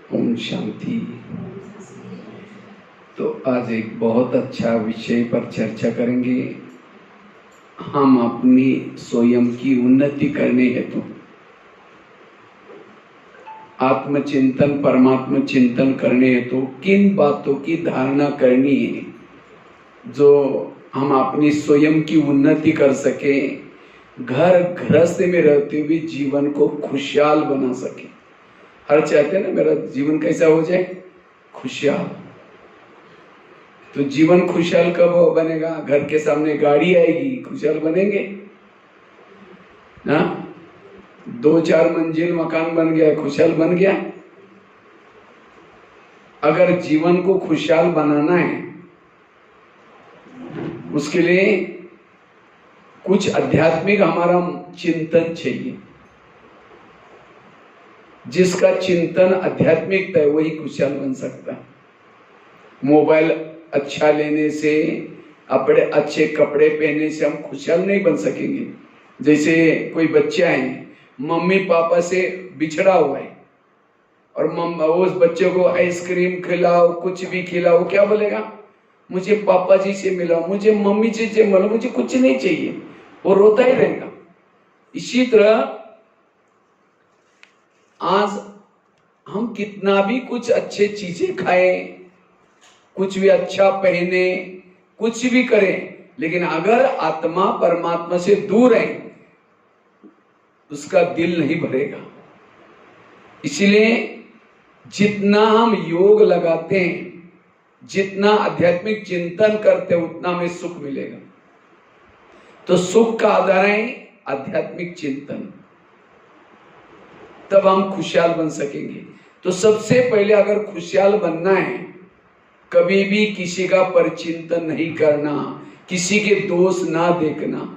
ओम शांति। तो आज एक बहुत अच्छा विषय पर चर्चा करेंगे। हम अपनी स्वयं की उन्नति करने हेतु आत्मचिंतन परमात्म चिंतन करने हेतु किन बातों की धारणा करनी है जो हम अपनी स्वयं की उन्नति कर सके, घर गृहस्थ में रहते हुए जीवन को खुशहाल बना सके। हर चाहते हैं ना मेरा जीवन कैसा हो जाए, खुशहाल। तो जीवन खुशहाल कब बनेगा? घर के सामने गाड़ी आएगी, खुशहाल बनेंगे ना? 2-4 मंजिल मकान बन गया, खुशहाल बन गया। अगर जीवन को खुशहाल बनाना है उसके लिए कुछ आध्यात्मिक हमारा चिंतन चाहिए। जिसका चिंतन आध्यात्मिकता है वही खुशहाल बन सकता है। मोबाइल अच्छा लेने से, अपने अच्छे कपड़े पहनने से हम खुशहाल नहीं बन सकेंगे। जैसे कोई बच्चा है, मम्मी पापा से बिछड़ा हुआ है और उस बच्चे को आइसक्रीम खिलाओ, कुछ भी खिलाओ, क्या बोलेगा? मुझे पापा जी से मिला, मुझे मम्मी जी से मिला, मुझे कुछ नहीं चाहिए। वो रोता ही रहेगा। इसी तरह आज हम कितना भी कुछ अच्छे चीजें खाएं, कुछ भी अच्छा पहने, कुछ भी करें, लेकिन अगर आत्मा परमात्मा से दूर है उसका दिल नहीं भरेगा। इसलिए जितना हम योग लगाते हैं, जितना आध्यात्मिक चिंतन करते हैं, उतना हमें सुख मिलेगा। तो सुख का आधार है आध्यात्मिक चिंतन, तब हम खुशहाल बन सकेंगे। तो सबसे पहले अगर खुशहाल बनना है, कभी भी किसी का परचिंतन नहीं करना, किसी के दोष ना देखना।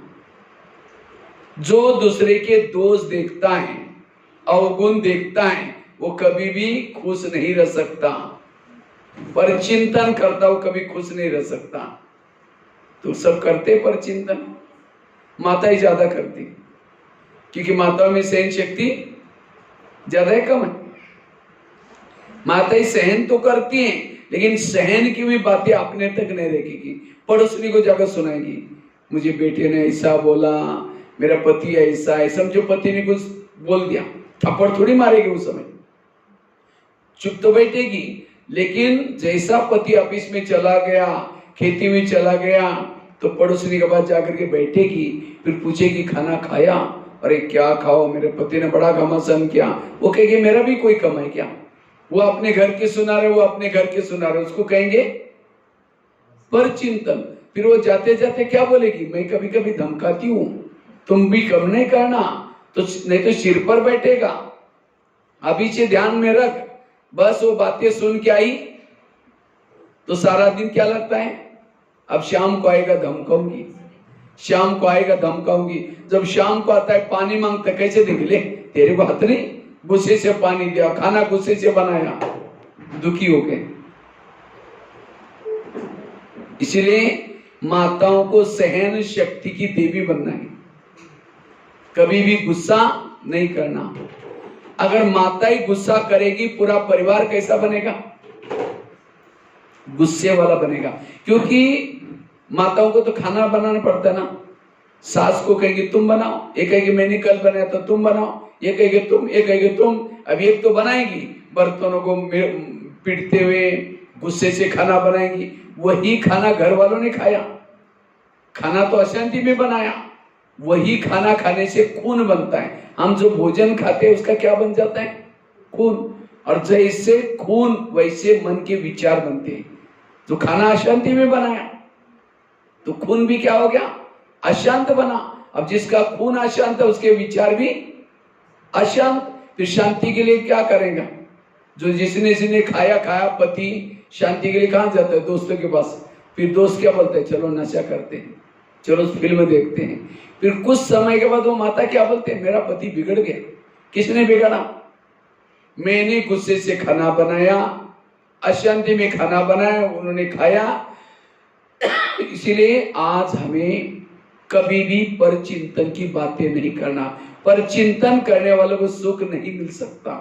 जो दूसरे के दोष देखता है, अवगुण देखता है, वो कभी भी खुश नहीं रह सकता। परचिंतन करता वो कभी खुश नहीं रह सकता। तो सब करते परचिंतन, माता ही ज्यादा करती, क्योंकि माताओं में सहन शक्ति ज्यादा है कम है? माता ही सहन तो करती हैं, लेकिन सहन की भी बातें अपने तक नहीं रखेगी, पड़ोसनी को जाकर सुनाएगी। मुझे बेटे ने ऐसा बोला, मेरा पति ऐसा है। समझो पति ने कुछ बोल दिया, थप्पड़ थोड़ी मारेगी उस समय, चुप तो बैठेगी। लेकिन जैसा पति ऑफिस में चला गया, खेती में चला गया, तो पड़ोसनी के पास जाकर के बैठेगी, फिर पूछेगी खाना खाया? अरे क्या खाओ, मेरे पति ने बड़ा घमासान किया। वो कहेगी मेरा भी कोई कम है क्या? वो अपने घर के सुना रहे, वो अपने घर के सुना रहे, उसको कहेंगे परचिंतन। फिर वो जाते जाते क्या बोलेगी? मैं कभी कभी धमकाती हूं, तुम भी कम नहीं करना, तो नहीं तो सिर पर बैठेगा। अभी से ध्यान में रख। बस वो बातें सुन के आई तो सारा दिन क्या लगता है? अब शाम को आएगा धमकाऊंगी, शाम को आएगा धमकाऊंगी। जब शाम को आता है पानी मांगता, कैसे देंगे? ले तेरे को हाथ नहीं, गुस्से से पानी दिया, खाना गुस्से से बनाया, दुखी हो गए। इसलिए माताओं को सहन शक्ति की देवी बनना है, कभी भी गुस्सा नहीं करना। अगर माता ही गुस्सा करेगी, पूरा परिवार कैसा बनेगा? गुस्से वाला बनेगा। क्योंकि माताओं को तो खाना बनाना पड़ता ना। सास को कहेगी तुम बनाओ, ये कहेगी मैंने कल बनाया तो तुम बनाओ, ये कहेगी तुम, ये कहेगी तुम। अब एक तो बनाएगी, बर्तनों को पीटते हुए गुस्से से खाना बनाएगी। वही खाना घर वालों ने खाया, खाना तो अशांति में बनाया। वही खाना खाने से खून बनता है। हम जो भोजन खाते हैं उसका क्या बन जाता है? खून। और जैसे खून वैसे मन के विचार बनते हैं। तो खाना अशांति में बनाया तो खून भी क्या हो गया? अशांत बना। अब जिसका खून अशांत है उसके विचार भी अशांत। फिर शांति के लिए क्या करेगा? जो जिसने खाया पति शांति के लिए कहां जाता है? दोस्तों के पास। फिर दोस्त क्या बोलते हैं? चलो नशा करते हैं, चलो फिल्म देखते हैं। फिर कुछ समय के बाद वो माता क्या बोलते हैं? मेरा पति बिगड़ गया। किसने बिगड़ा? मैंने गुस्से से खाना बनाया, अशांति में खाना बनाया, उन्होंने खाया। इसीलिए आज हमें कभी भी परचिंतन की बातें नहीं करना। परचिंतन करने वालों को सुख नहीं मिल सकता।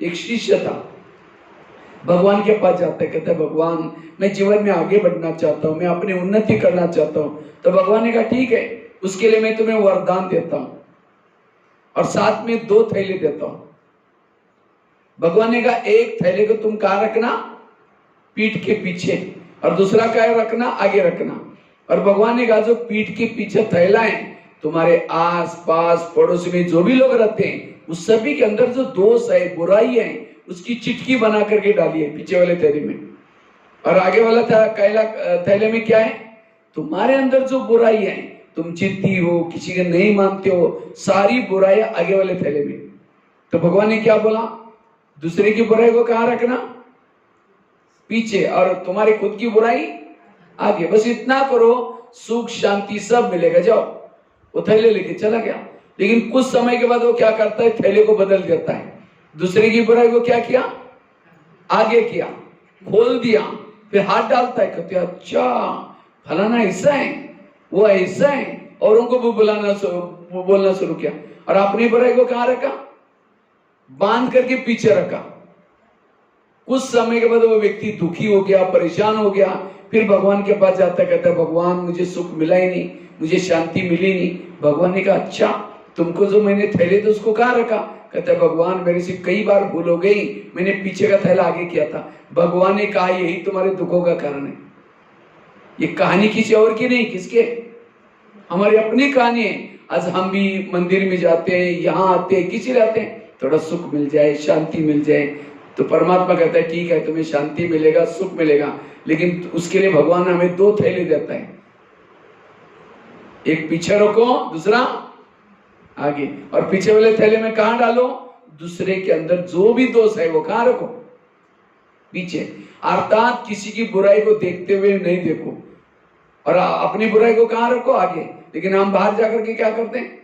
एक शिष्य था, भगवान के पास जाता है, कहता है भगवान मैं जीवन में आगे बढ़ना चाहता हूँ, मैं अपनी उन्नति करना चाहता हूँ। तो भगवान ने कहा ठीक है, उसके लिए मैं तुम्हें वरदान देता हूँ और साथ में 2 थैले देता हूँ। भगवान ने कहा एक थैले को तुम कहाँ रखना, पीठ के पीछे, और दूसरा कहाँ रखना, आगे रखना। और भगवान ने कहा जो पीठ के पीछे थैला है, तुम्हारे आस पास पड़ोस में जो भी लोग रहते हैं उस सभी के अंदर जो दोष है, बुराई है, उसकी चिटकी बना करके डाली है पीछे वाले थैले में। और आगे वाला थैले में क्या है, तुम्हारे अंदर जो बुराई है, तुम जिद्दी हो, किसी के नहीं मानते हो, सारी बुराई आगे वाले थैले में। तो भगवान ने क्या बोला, दूसरे की बुराई को कहाँ रखना, पीछे, और तुम्हारी खुद की बुराई आगे। बस इतना करो, सुख शांति सब मिलेगा। जाओ। वो थैले लेके चला गया, लेकिन कुछ समय के बाद वो क्या करता है, थैले को बदल देता है। दूसरे की बुराई को क्या किया, आगे किया, खोल दिया, फिर हाथ डालता है, कहते अच्छा फलाना ऐसा है, वो ऐसा है, और उनको भी बोलना शुरू किया। और अपनी बुराई को कहाँ रखा, बांध करके पीछे रखा। कुछ समय के बाद वो व्यक्ति दुखी हो गया, परेशान हो गया, फिर भगवान के पास जाता, कहता भगवान मुझे सुख मिला ही नहीं, मुझे शांति मिली नहीं। भगवान ने कहा अच्छा तुमको जो मैंने थैले थे उसको कहाँ रखा, कहता भगवान मेरे से कई बार भूल हो गई, मैंने पीछे का थैला आगे किया था। भगवान ने कहा यही तुम्हारे दुखों का कारण है। ये कहानी किसी और की नहीं, किसके, हमारी अपनी कहानी है। आज हम भी मंदिर में जाते हैं, यहाँ आते हैं, किसी आते हैं थोड़ा सुख मिल जाए, शांति मिल जाए, तो परमात्मा कहता है ठीक है तुम्हें शांति मिलेगा, सुख मिलेगा, लेकिन उसके लिए भगवान हमें 2 थैले देता है, एक पीछे रखो, दूसरा आगे। और पीछे वाले थैले में कहां डालो, दूसरे के अंदर जो भी दोष है वो कहां रखो, पीछे। अर्थात किसी की बुराई को देखते हुए नहीं देखो, और अपनी बुराई को कहां रखो, आगे। लेकिन हम बाहर जाकर के क्या करते हैं,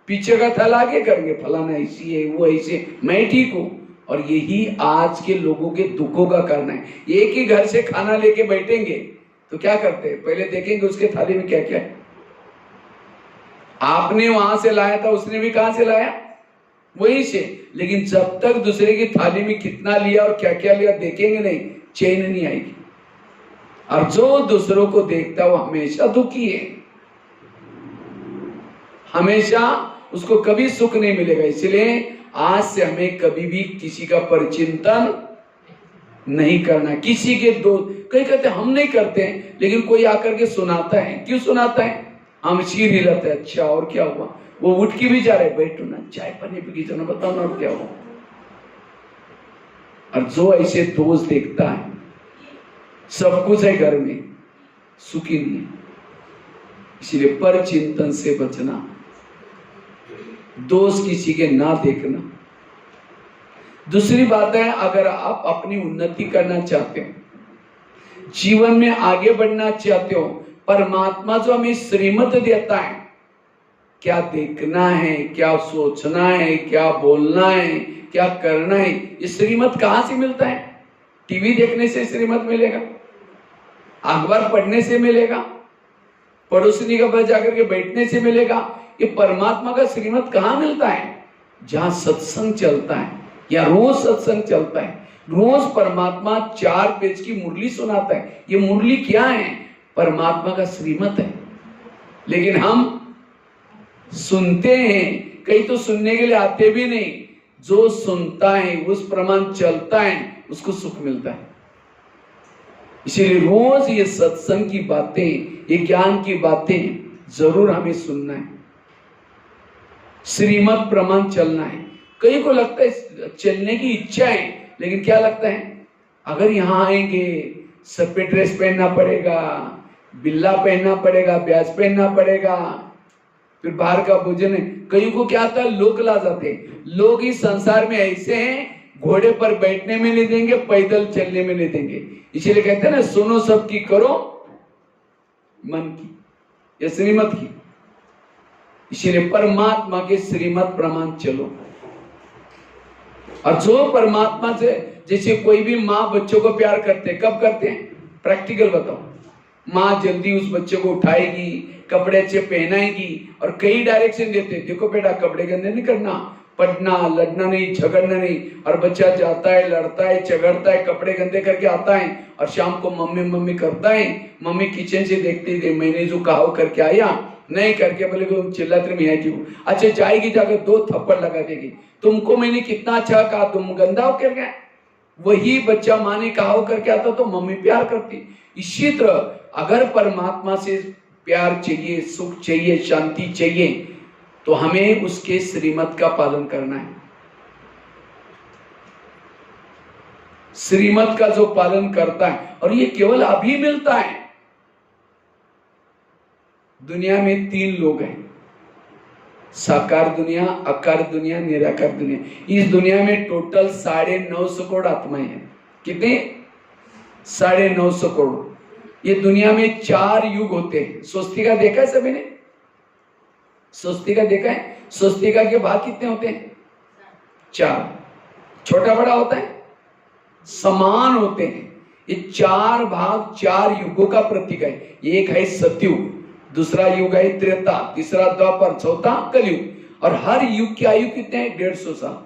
पीछे का थैला आगे करेंगे, फलाना ऐसी है, वो ऐसे, मैं ठीक हूं। और यही आज के लोगों के दुखों का कारण है। एक ही घर से खाना लेके बैठेंगे तो क्या करते हैं, पहले देखेंगे उसके थाली में क्या क्या है। आपने वहां से लाया था, उसने भी कहां से लाया, वहीं से। लेकिन जब तक दूसरे की थाली में कितना लिया और क्या क्या लिया देखेंगे नहीं, चैन नहीं आएगी। और जो दूसरों को देखता है वो हमेशा दुखी है, हमेशा उसको कभी सुख नहीं मिलेगा। इसलिए आज से हमें कभी भी किसी का परिचिंतन नहीं करना, किसी के दोस्त। कई कहते हम नहीं करते हैं, लेकिन कोई आकर के सुनाता है, क्यों सुनाता है, हम सिर हिलाते हैं, अच्छा और क्या हुआ, वो उठ के भी जा रहे, बैठो ना चाय पानी पी ना, बताओ ना क्या हुआ। और जो ऐसे दोस्त देखता है, सब कुछ है घर में, सुखी नहीं है। इसलिए पर चिंतन से बचना, दोष किसी के ना देखना। दूसरी बात है, अगर आप अपनी उन्नति करना चाहते हो, जीवन में आगे बढ़ना चाहते हो, परमात्मा जो हमें श्रीमत देता है, क्या देखना है, क्या सोचना है, क्या बोलना है, क्या करना है, ये श्रीमत कहां से मिलता है? टीवी देखने से श्रीमत मिलेगा, अखबार पढ़ने से मिलेगा, पड़ोसी के पास जाकर के बैठने से मिलेगा। ये परमात्मा का श्रीमत कहां मिलता है? जहां सत्संग चलता है, या रोज सत्संग चलता है, रोज परमात्मा 4 पेज की मुरली सुनाता है। ये मुरली क्या है? परमात्मा का श्रीमत है। लेकिन हम सुनते हैं, कई तो सुनने के लिए आते भी नहीं। जो सुनता है, उस प्रमाण चलता है, उसको सुख मिलता है। इसीलिए रोज ये सत्संग की बातें, ये ज्ञान की बातें जरूर हमें सुनना है, श्रीमत प्रमाण चलना है। कई को लगता है चलने की इच्छा है, लेकिन क्या लगता है, अगर यहाँ आएंगे सफेद ड्रेस पहनना पड़ेगा, बिल्ला पहनना पड़ेगा, ब्याज पहनना पड़ेगा, फिर बाहर का भोजन है। कई को क्या आता है, लोग ला जाते हैं। लोग इस संसार में ऐसे हैं, घोड़े पर बैठने में नहीं देंगे, पैदल चलने में नहीं देंगे। इसीलिए कहते हैं ना, सुनो सबकी, करो मन की, या श्रीमत की। इसीलिए परमात्मा के श्रीमत प्रमाण चलो। और जो परमात्मा से, जैसे कोई भी माँ बच्चों को प्यार करते हैं, कब करते हैं? प्रैक्टिकल बताओ। माँ जल्दी उस बच्चे को उठाएगी, कपड़े अच्छे पहनाएगी, और कई डायरेक्शन देते हैं, देखो बेटा कपड़े गंदे नहीं करना, पढ़ना लड़ना नहीं, झगड़ना नहीं। और बच्चा जाता है, लड़ता है, झगड़ता है, कपड़े गंदे करके आता है और शाम को मम्मी मम्मी करता है। मम्मी किचन से देखती थी, मैंने जो कहा करके आया, नहीं करके बोले तुम चिल्लाते मैं आई थी। अच्छा जाएगी जाकर 2 थप्पड़ लगा देगी, तुमको मैंने कितना अच्छा कहा, तुम गंदा हो कर गए। वही बच्चा माँ ने कहा करके आता तो मम्मी प्यार करती। इसी तरह अगर परमात्मा से प्यार चाहिए, सुख चाहिए, शांति चाहिए, तो हमें उसके श्रीमत का पालन करना है। श्रीमत का जो पालन करता है, और ये केवल अभी मिलता है। दुनिया में 3 लोग हैं, साकार दुनिया, आकार दुनिया, निराकार दुनिया। इस दुनिया में टोटल 950 करोड़ आत्माएं हैं। कितने? 950 करोड़। ये दुनिया में 4 युग होते हैं। स्वस्तिका देखा है सभी ने? स्वस्तिका देखा है? स्वस्तिका के भाग कितने होते हैं? 4। छोटा बड़ा होता है, समान होते हैं। ये 4 भाग 4 युगों का प्रतीक है। एक है सतयुग, दूसरा युग है त्रेता, तीसरा द्वापर, चौथा कलयुग। और हर युग की आयु कितने हैं? 150 साल,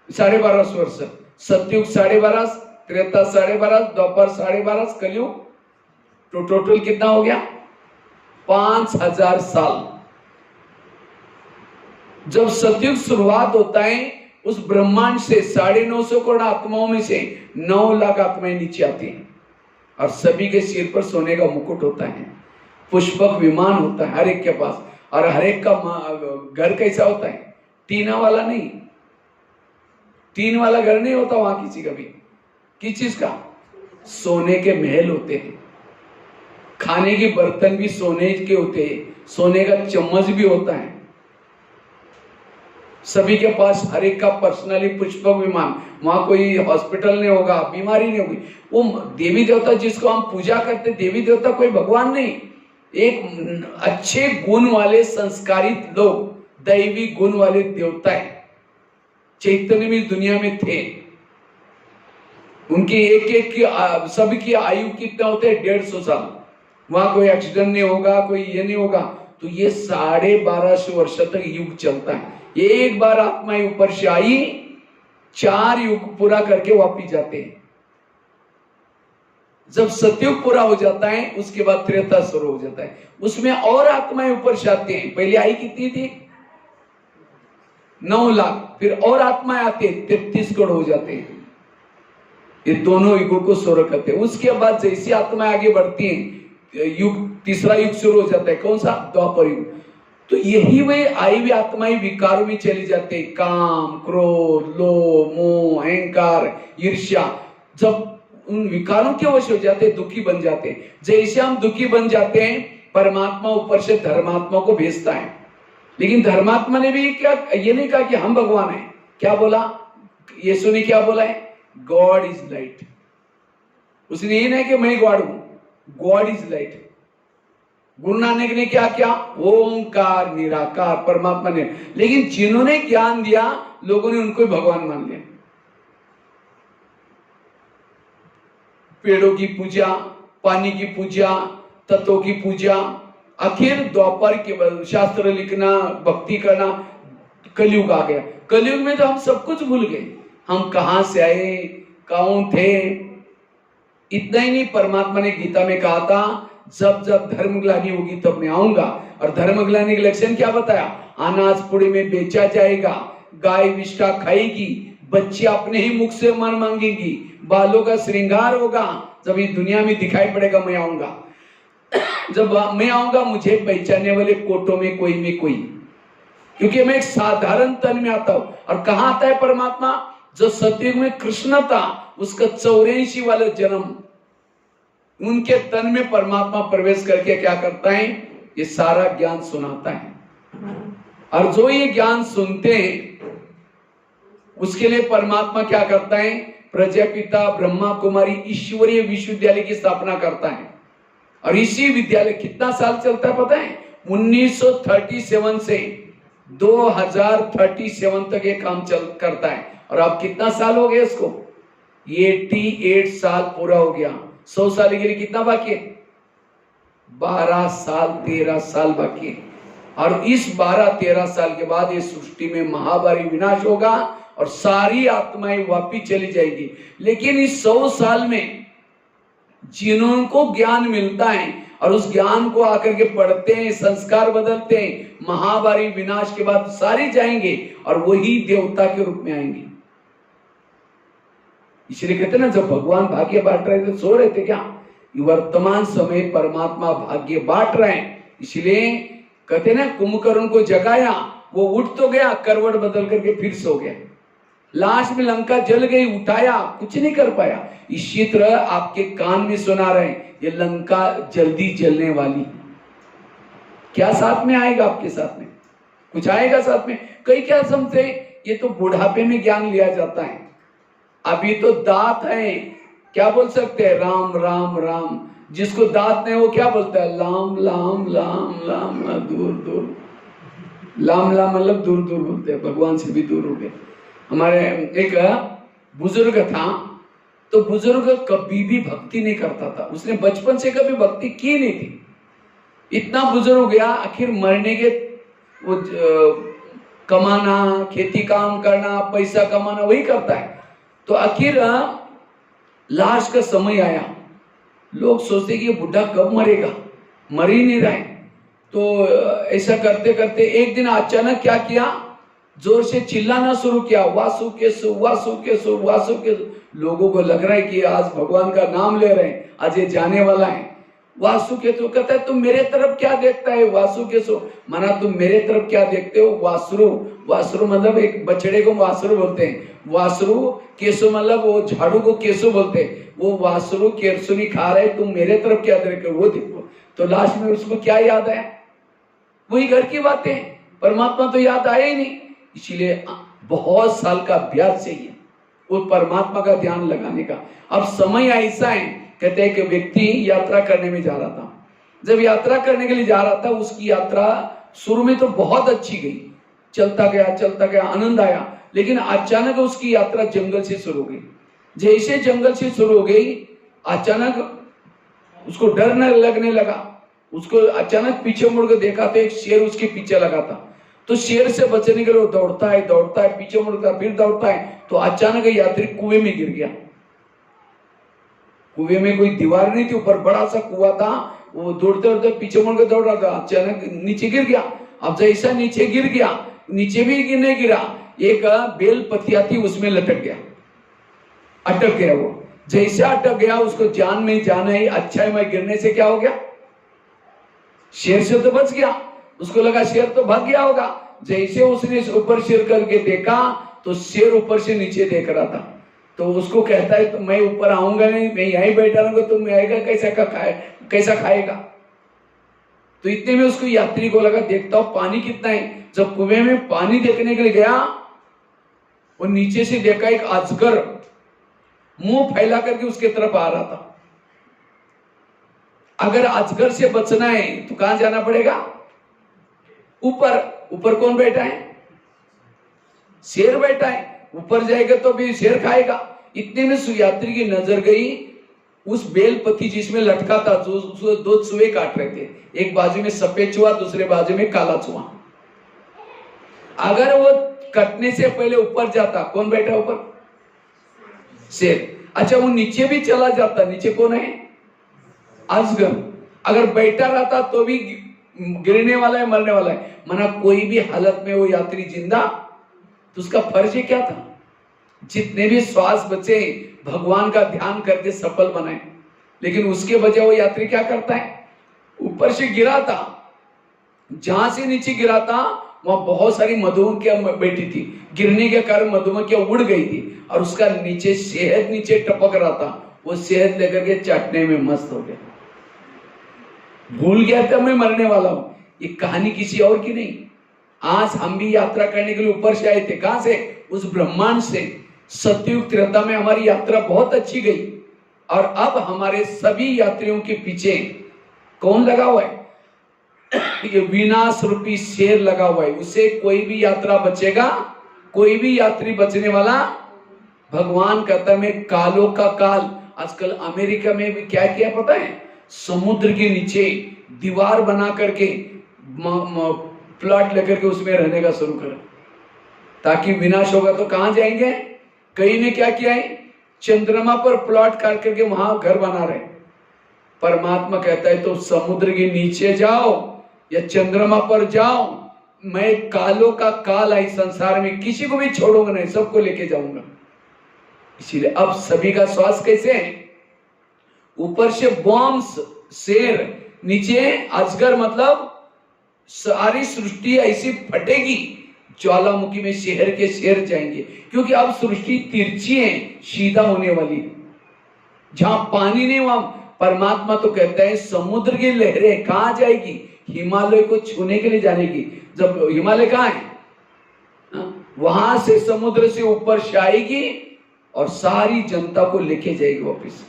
12.5 वर्ष। सतयुग 12.5, त्रेता 12.5, द्वापर 12.5, कलयुग तो टोटल कितना हो गया? 5000 साल। जब सतयुग शुरुआत होता है, उस ब्रह्मांड से 950 करोड़ आत्माओं में से 9 लाख आत्माएं नीचे आती हैं। और सभी के सिर पर सोने का मुकुट होता है, पुष्पक विमान होता है हर एक के पास। और हर एक का घर कैसा होता है? टीना वाला नहीं, टीन वाला घर नहीं होता वहां किसी का भी। किस चीज का? सोने के महल होते हैं। खाने के बर्तन भी सोने के होते हैं, सोने का चम्मच भी होता है। सभी के पास हर एक का पर्सनली पुष्पक विमान। वहां कोई हॉस्पिटल नहीं होगा, बीमारी नहीं होगी। वो देवी देवता जिसको हम पूजा करते, देवी देवता कोई भगवान नहीं, एक अच्छे गुण वाले संस्कारित लोग, दैवी गुण वाले देवता है। चैतन्य में दुनिया में थे। उनकी एक की सभी की आयु कितना होते हैं? 150 साल। वहां कोई एक्सीडेंट नहीं होगा, कोई ये नहीं होगा। तो ये 1250 वर्ष तक युग चलता है। एक बार आत्माएं ऊपर से आई, 4 युग पूरा करके वापिस जाते हैं। जब सतयुग पूरा हो जाता है, उसके बाद त्रेता शुरू हो जाता है। उसमें और आत्माएं ऊपर से आती हैं। पहले आई कितनी थी? 9 लाख। फिर और आत्माएं आती है, 33 करोड़ हो जाते हैं। ये दोनों युगों को स्वर्ग कहते हैं। उसके बाद जैसी आत्माएं आगे बढ़ती हैं, युग तीसरा युग शुरू हो जाता है। कौन सा? द्वापर युग। तो यही वे आई हुई आत्माएं विकारों में चली जाते हैं। काम, क्रोध, लोभ, मोह, अहंकार, ईर्ष्या। जब उन विकारों के वश हो जाते हैं, दुखी बन जाते हैं। जैसे हम दुखी बन जाते हैं, परमात्मा ऊपर से धर्मात्मा को भेजता है। लेकिन धर्मात्मा ने भी क्या ये नहीं कहा कि हम भगवान हैं। क्या बोला यीशु ने? क्या बोला है? God is light. उसने ये नहीं कि मैं गॉड हूं, God is light. Guru Nanak ने क्या किया? ओंकार निराकार परमात्मा ने। लेकिन जिन्होंने ज्ञान दिया, लोगों ने उनको भगवान मान लिया। पेड़ों की पूजा, पानी की पूजा, तत्वों की पूजा, आखिर द्वापर के शास्त्र लिखना, भक्ति करना, कलयुग आ गया। कलयुग में तो हम सब कुछ भूल गए। हम कहां से आए, कौन थे। इतना ही नहीं, परमात्मा ने गीता में कहा था, जब जब धर्मग्लानि होगी तब मैं आऊंगा। और धर्मग्लानि के लक्षण क्या बताया? अनाज पुड़े में बेचा जाएगा, गाय विष्ठा खाएगी, बच्चे अपने ही मुख से मन मांगेगी, बालों का श्रृंगार होगा। जब इस दुनिया में दिखाई पड़ेगा मैं आऊंगा। जब मैं आऊंगा, मुझे पहचानने वाले कोटों में कोई में कोई, क्योंकि मैं एक साधारण तन में आता हूं। और कहां आता है परमात्मा? जो सतयुग में कृष्ण था, उसका 84 वाला जन्म, उनके तन में परमात्मा प्रवेश करके क्या करता है? ये सारा ज्ञान सुनाता है। और जो ये ज्ञान सुनते हैं, उसके लिए परमात्मा क्या करता है? प्रजापिता ब्रह्मा कुमारी ईश्वरीय विश्वविद्यालय की स्थापना करता है। और इसी विद्यालय कितना साल चलता है पता है? 1937 से 2037 तक ये काम करता है। और अब कितना साल हो गया इसको? 88 साल पूरा हो गया। 100 साल के लिए कितना बाकी है? 12 साल 13 साल बाकी है। और इस 12-13 साल के बाद ये सृष्टि में महाभारी विनाश होगा और सारी आत्माएं वापिस चली जाएगी। लेकिन इस 100 साल में जिनको ज्ञान मिलता है और उस ज्ञान को आकर के पढ़ते हैं, संस्कार बदलते हैं, महाभारी विनाश के बाद सारे जाएंगे और वही देवता के रूप में आएंगे। इसलिए कहते ना, जब भगवान भाग्य बांट रहे थे सो रहे थे क्या? वर्तमान समय परमात्मा भाग्य बांट रहे हैं। इसलिए कहते ना, कुंभकर्ण को जगाया, वो उठ तो गया, करवट बदल करके फिर सो गया। लास्ट में लंका जल गई, उठाया, कुछ नहीं कर पाया। इसी तरह आपके कान में सुना रहे हैं, ये लंका जल्दी जलने वाली। क्या साथ में आएगा? आपके साथ में कुछ आएगा साथ में? कई क्या समझते, ये तो बुढ़ापे में ज्ञान लिया जाता है, अभी तो दांत है, क्या बोल सकते हैं? राम राम राम। जिसको दांत नहीं वो क्या बोलता है? लाम लाम लाम लाम, दूर दूर। लाम लाम मतलब दूर दूर बोलते हैं, भगवान से भी दूर हो गए। हमारे एक बुजुर्ग था, तो बुजुर्ग कभी भी भक्ति नहीं करता था, उसने बचपन से कभी भक्ति की नहीं थी। इतना बुजुर्ग हो गया, आखिर मरने के वो कमाना, खेती काम करना, पैसा कमाना, वही करता है। तो आखिर लास्ट का समय आया, लोग सोचते कि ये बुढ़ा कब मरेगा, मर ही नहीं रहा है। तो ऐसा करते करते एक दिन अचानक क्या किया, जोर से चिल्लाना शुरू किया, वासु केशु वासु केशु वासु केशु। लोगों को लग रहा है कि आज भगवान का नाम ले रहे हैं, आज ये जाने वाला है। वासु केशु कहता है, तुम मेरे तरफ क्या देखता है? वासु केशु माना तुम मेरे तरफ क्या देखते हो? वासुरु, वासुरु मतलब एक बछड़े को वासुरु बोलते हैं। वासुरु केशु मतलब वो झाड़ू को केशु बोलते हैं। वो वासुरु केसुनी खा रहे, तुम मेरे तरफ क्या देख रहे हो? वो देखो। तो लास्ट में उसको क्या याद आया? वही घर की बातें, परमात्मा तो याद आया ही नहीं। इसीलिए बहुत साल का अभ्यास चाहिए वो परमात्मा का ध्यान लगाने का। अब समय ऐसा है, कहते हैं कि व्यक्ति यात्रा करने में जा रहा था। जब यात्रा करने के लिए जा रहा था, उसकी यात्रा शुरू में तो बहुत अच्छी गई, चलता गया, आनंद आया। लेकिन अचानक उसकी यात्रा जंगल से शुरू हो गई। जैसे जंगल से शुरू हो गई, अचानक उसको डर न लगने लगा। उसको अचानक पीछे मुड़ के देखा तो एक शेर उसके पीछे लगा था। तो शेर से बचने के लिए दौड़ता है, पीछे मुड़ता, फिर दौड़ता है। तो अचानक यात्री कुएं में गिर गया। कुएं में कोई दीवार नहीं थी, ऊपर बड़ा सा कुआं था। वो दौड़ते दौड़ते पीछे मुड़ के दौड़ रहा था, अचानक नीचे गिर गया। अब जैसा नीचे गिर गया, नीचे भी नहीं गिरा, एक बेल पतिया थी उसमें लटक गया, अटक गया। वो जैसे अटक गया, उसको जान में जाना ही अच्छा है, मैं गिरने से क्या हो गया? शेर से तो बच गया। उसको लगा शेर तो भाग गया होगा। जैसे उसने ऊपर शेर करके देखा तो शेर ऊपर से नीचे देख रहा था। तो उसको कहता है, तो मैं ऊपर आऊंगा नहीं, मैं यहीं बैठा रहूंगा, तुम आएगा कैसा खाएगा? तो इतने में उसको यात्री को लगा, देखता हूं पानी कितना है। जब कुएं में पानी देखने के लिए गया, वो नीचे से देखा एक अजगर मुंह फैला करके उसके तरफ आ रहा था। अगर अजगर से बचना है तो कहां जाना पड़ेगा? ऊपर। ऊपर कौन बैठा है? शेर बैठा है। ऊपर जाएगा तो भी शेर खाएगा। इतने में यात्री की नजर गई उस बेलपति जिसमें लटका था, जो दो चूहे काट रहे थे, एक बाजू में सफेद चूहा, दूसरे बाजू में काला चूहा। अगर वो कटने से पहले ऊपर जाता, कौन बैठा ऊपर? शेर। अच्छा, वो नीचे भी चला जाता, नीचे कौन है? अजगर। अगर बैठा रहता तो भी गिरने वाला है, मरने वाला है। माना कोई भी हालत में वो यात्री जिंदा, तो उसका फर्ज ही क्या था? जितने भी श्वास बचे भगवान का ध्यान करके सफल बनाए। लेकिन उसके बजाय वो यात्री क्या करता है? ऊपर से गिरा था, जहां से नीचे गिरा था वहां बहुत सारी मधुमक्खियां बैठी थी। गिरने के कारण मधुमक्खियां उड़ गई थी और उसका नीचे शहद नीचे टपक रहा था। वो शहद लेकर के चाटने में मस्त हो गया, भूल गया था मैं मरने वाला हूं। ये कहानी किसी और की नहीं। आज हम भी यात्रा करने के लिए ऊपर से आए थे। कहां से? उस ब्रह्मांड से। सतयुग त्रेता में हमारी यात्रा बहुत अच्छी गई और अब हमारे सभी यात्रियों के पीछे कौन लगा हुआ है? ये विनाश रूपी शेर लगा हुआ है। उससे कोई भी यात्रा बचेगा, कोई भी यात्री बचने वाला। भगवान कहता है कालों का काल। आजकल अमेरिका में भी क्या किया पता है? समुद्र के नीचे दीवार बना करके प्लॉट लेकर के उसमें रहने का शुरू करो, ताकि विनाश होगा तो कहां जाएंगे। कई ने क्या किया है, चंद्रमा पर प्लॉट काट करके वहां घर बना रहे। परमात्मा कहता है तो समुद्र के नीचे जाओ या चंद्रमा पर जाओ, मैं कालों का काल आई संसार में, किसी को भी छोड़ूंगा नहीं, सबको लेके जाऊंगा। इसीलिए अब सभी का श्वास कैसे है, ऊपर से बॉम्ब्स शेर, नीचे अजगर, मतलब सारी सृष्टि ऐसी फटेगी, ज्वालामुखी में शहर के शहर जाएंगे, क्योंकि अब सृष्टि तिरछी है, सीधा होने वाली है। जहां पानी नहीं वहां परमात्मा तो कहता है समुद्र की लहरें कहां जाएगी, हिमालय को छूने के लिए जानेगी। जब हिमालय कहां है, वहां से समुद्र से ऊपर से आएगी और सारी जनता को लेके जाएगी वापिस।